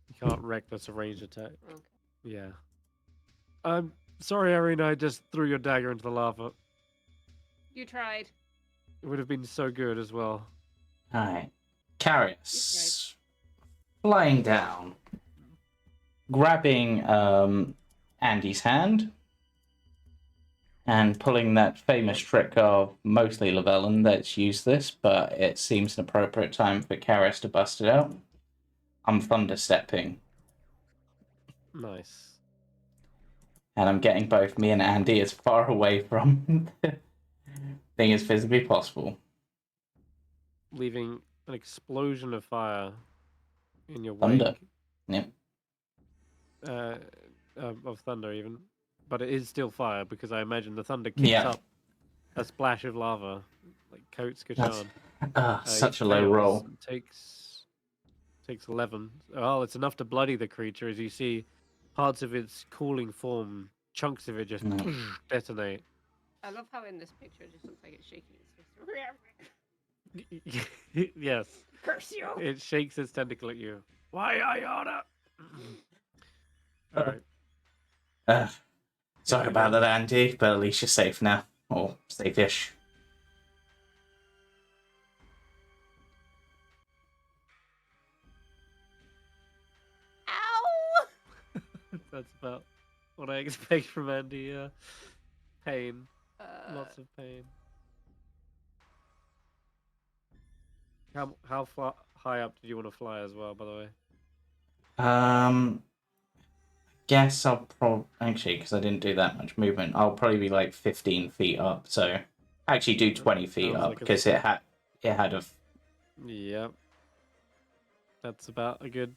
You can't reckless a ranged attack. Okay. Yeah. I'm sorry, Eirina, I just threw your dagger into the lava. You tried. It would have been so good as well. Alright. Karius. Flying down. Grabbing Andy's hand. And pulling that famous trick of mostly Llyvelin that's used this, but it seems an appropriate time for Karius to bust it out. I'm thunderstepping. Nice. And I'm getting both me and Andy as far away from the thing as physically possible. Leaving an explosion of fire in your Thunder. wake. Yep. Of thunder even. But it is still fire because I imagine the thunder kicks up a splash of lava, like coats Kesh'an. Such a low roll. Takes 11. Oh, it's enough to bloody the creature as you see parts of its cooling form, chunks of it just detonate. I love how in this picture it just looks like it's shaking its fist. Yes. Curse you! It shakes its tentacle at you. Why, Iona? Alright. Sorry about that, Andy, but at least you're safe now. Or safe-ish. Ow! That's about what I expect from Andy, yeah. Pain. Lots of pain. How high up did you want to fly as well, by the way? Guess I'll probably... Actually, because I didn't do that much movement, I'll probably be like 15 feet up, so... Actually do 20 feet up, like because it had a... Yep. That's about a good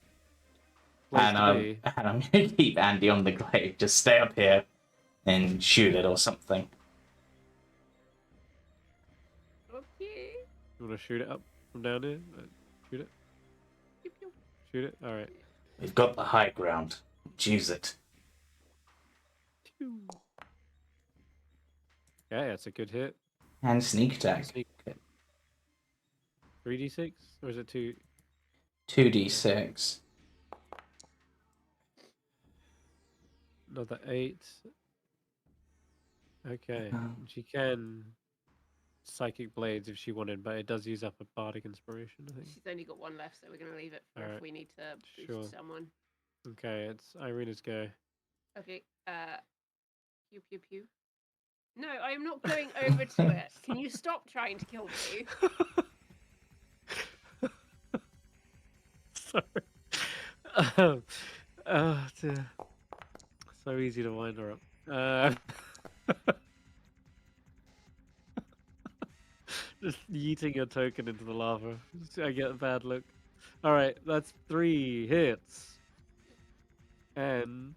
place to be. And I'm going to keep Andy on the glade. Just stay up here and shoot it or something. Okay. You want to shoot it up from down here? Shoot it? Pew, pew. Shoot it? Alright. We've got the high ground. Use it. Yeah, that's a good hit. And sneak attack. 3d6? Or is it 2? 2d6. Another 8. Okay. She can Psychic Blades if she wanted, but it does use up a Bardic Inspiration, I think. She's only got one left, so we're going to leave it for if we need to boost someone. Okay, it's Irina's go. Okay, pew pew pew. No, I am not going over to it. Can you stop trying to kill me? Sorry. Oh, dear. So easy to wind her up. Just yeeting a token into the lava. I get a bad look. Alright, that's 3 hits. And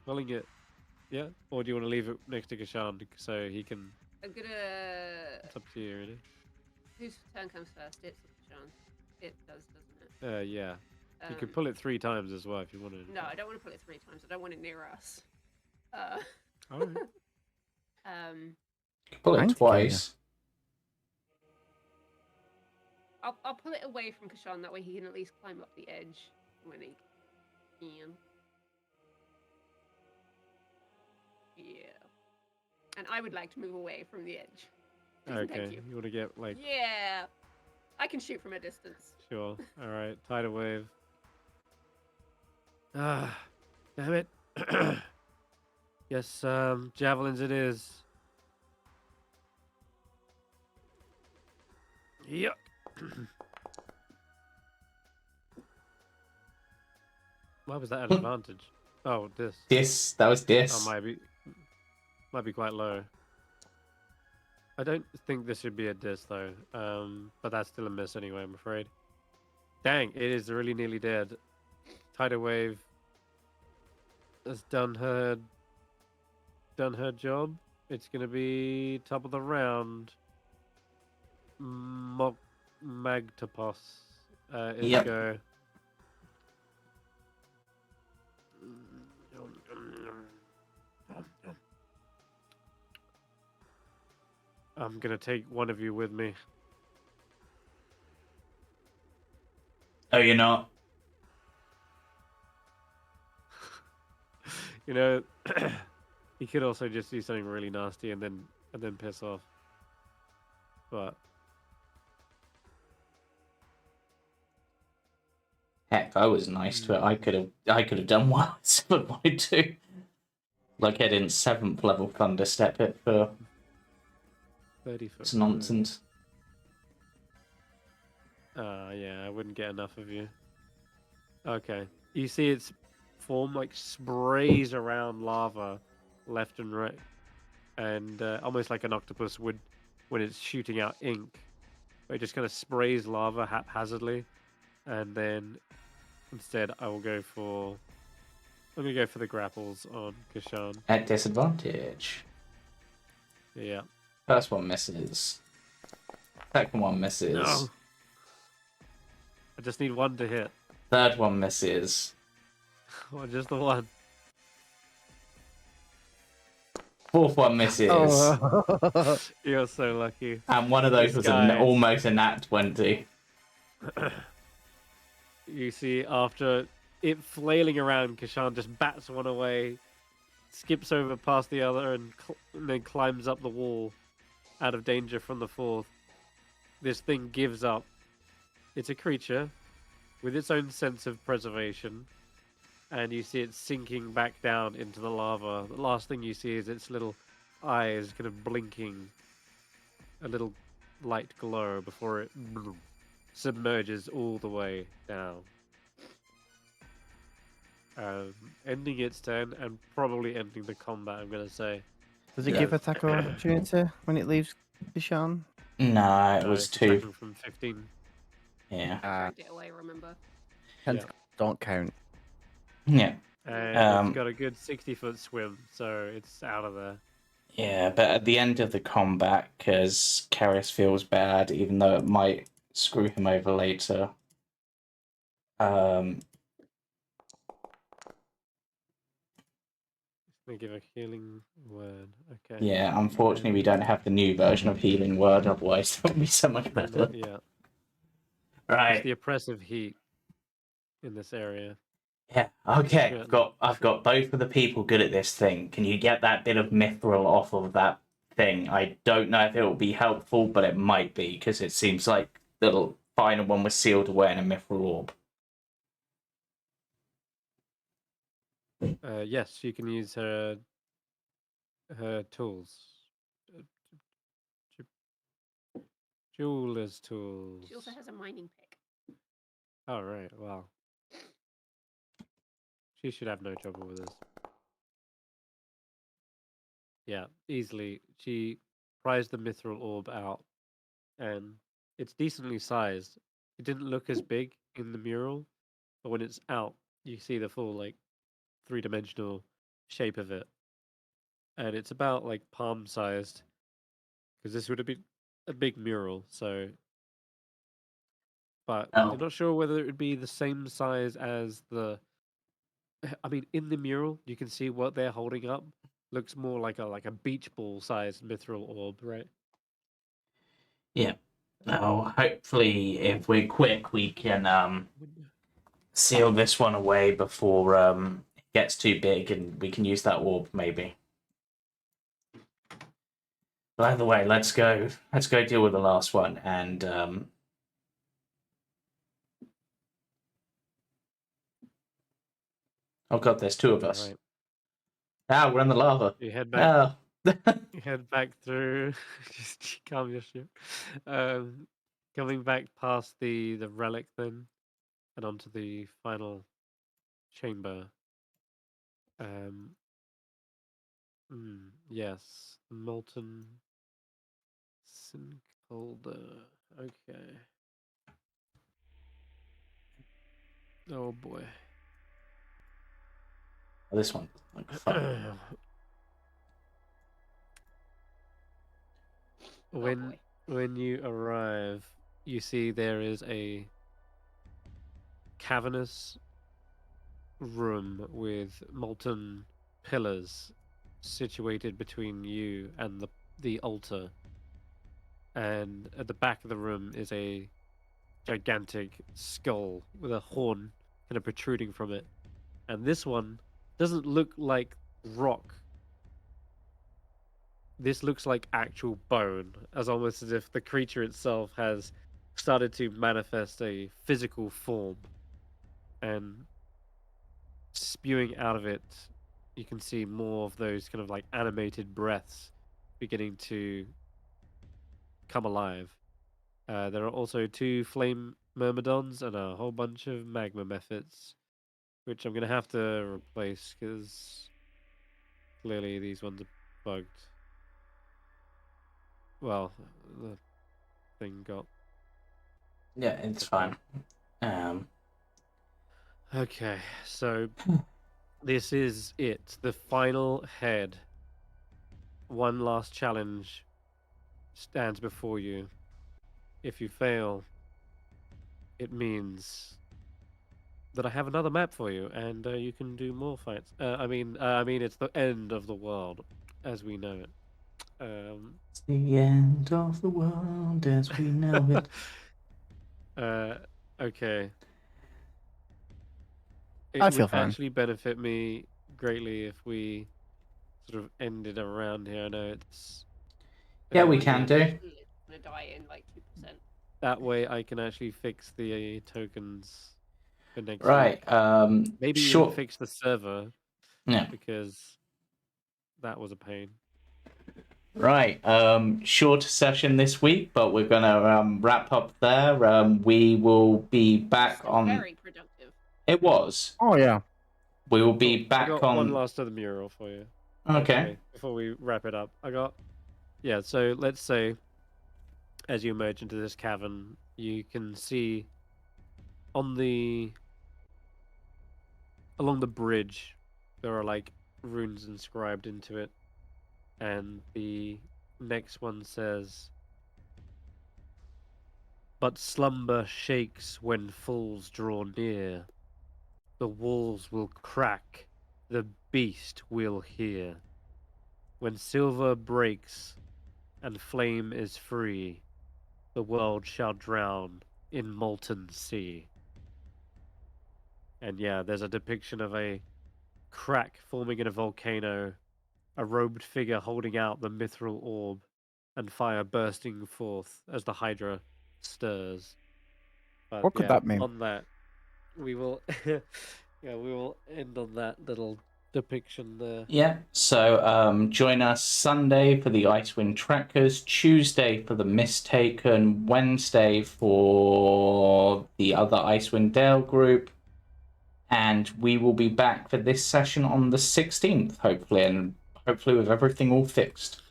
pulling it. Yeah? Or do you want to leave it next to Kesh'an so he can... I'm gonna... It's up to you, really. Whose turn comes first? It's Kesh'an. It does, doesn't it? Yeah. You could pull it 3 times as well if you wanted. No, I don't want to pull it 3 times. I don't want it near us. Alright. Pull it twice. I'll pull it away from Kesh'an, that way he can at least climb up the edge when he can. Yeah. And I would like to move away from the edge. Please and Okay, thank you. you want to get like Yeah. I can shoot from a distance. sure. All right, tidal wave. Ah, damn it. Yes, javelins it is. Yuck. Why was that an advantage? Oh, this. That was Oh, this. might be quite low. I don't think this should be a diss though. But that's still a miss anyway, I'm afraid. Dang, it is really nearly dead. Tidal wave has done her job. It's gonna be top of the round. Magtopos is Yep. go. I'm gonna take one of you with me. Oh, you're not? You know, he could also just do something really nasty and then piss off. But Heck, I was nice to it. I could have done well. 7.2. Like I didn't 7th level thunder step it for 30 foot. it's nonsense. Yeah, I wouldn't get enough of you. Okay, you see its form like sprays around lava, left and right, and almost like an octopus would when it's shooting out ink. It just kind of sprays lava haphazardly, and then instead I'm gonna go for the grapples on Kesh'an. At disadvantage. Yeah. First one misses. Second one misses. No. I just need one to hit. Third one misses. Or just the one. Fourth one misses. Oh. You're so lucky. And one of those This was guy- almost a nat 20. You see, after it flailing around, Kesh'an just bats one away, skips over past the other, and then climbs up the wall, out of danger from the fourth. This thing gives up. It's a creature with its own sense of preservation, and you see it sinking back down into the lava. The last thing you see is its little eyes kind of blinking a little light glow before it submerges all the way down. Ending its turn and probably ending the combat, I'm going to say. Does it Yeah. give attack of opportunity when it leaves Kesh'an? No, it No, was it's 2. attacking from 15. Yeah. Dragged it away, remember? Tentacles don't count. Yeah. And it's got a good 60-foot swim, so it's out of there. Yeah, but at the end of the combat, because Karius feels bad, even though it might screw him over later. Let me give a healing word. Okay. Yeah, unfortunately, we don't have the new version of Healing Word, otherwise, that would be so much better. Yeah. It's Right. the oppressive heat in this area. Yeah. Okay. Yeah. I've got both of the people good at this thing. Can you get that bit of mithril off of that thing? I don't know if it will be helpful, but it might be because it seems like the final one was sealed away in a mithril orb. Yes, you can use her tools. Jeweler's tools. She also has a mining pick. Oh, right. Wow. She should have no trouble with this. Yeah, easily. She pries the mithril orb out, and it's decently sized. It didn't look as big in the mural, but when it's out, you see the full, like, three-dimensional shape of it. And it's about, like, palm-sized, because this would have been a big mural, so... But Oh. I'm not sure whether it would be the same size as the... I mean, in the mural, you can see what they're holding up. Looks more like a beach ball sized mithril orb, right? Yeah. Now, hopefully, if we're quick, we can seal this one away before it gets too big, and we can use that orb maybe. By the way, let's go deal with the last one. And oh god, there's two of us. Right. Ah, we're in the lava. You head back. Oh. You head back through. Just calm your ship. Coming back past the relic then, and onto the final chamber. Yes, molten Sincolder. Okay. Oh boy. This one looks like fun. When you arrive, you see there is a cavernous room with molten pillars situated between you and the altar. And at the back of the room is a gigantic skull with a horn kind of protruding from it. And this one doesn't look like rock. This looks like actual bone, as almost as if the creature itself has started to manifest a physical form. And spewing out of it, you can see more of those kind of like animated breaths beginning to come alive. There are also 2 flame myrmidons and a whole bunch of magma methods, which I'm going to have to replace because clearly these ones are bugged. Well, the thing got... Yeah, it's fine. Okay, so this is it. The final head. One last challenge stands before you. If you fail, it means that I have another map for you, and you can do more fights. I mean, it's the end of the world as we know it. It's the end of the world as we know it. Okay. It I feel would fine. actually benefit me greatly if we sort of ended around here. I know it's... Yeah, we can do. Gonna die in like 2%. That way I can actually fix the tokens for next Right. week. Maybe even short. fix the server, Yeah. because that was a pain. Right. Shorter session this week, but we're gonna wrap up there. We will be back Still on. very productive. It was. Oh yeah. We will be I back got on. one last other mural for you. Okay. Actually, before we wrap it up, yeah. So let's say, as you emerge into this cavern, you can see along the bridge, there are like runes inscribed into it, and the next one says, "But slumber shakes when fools draw near. The walls will crack, the beast will hear. When silver breaks and flame is free, the world shall drown in molten sea." And yeah, there's a depiction of a crack forming in a volcano, a robed figure holding out the mithril orb, and fire bursting forth as the Hydra stirs. But What could yeah, that mean? on that, we will we will end on that little depiction there. Yeah. So join us Sunday for the Icewind Trackers, Tuesday for the Mistaken, Wednesday for the other Icewind Dale group, and we will be back for this session on the 16th, hopefully, and hopefully with everything all fixed.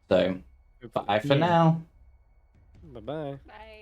So, bye for now. Bye-bye. Bye.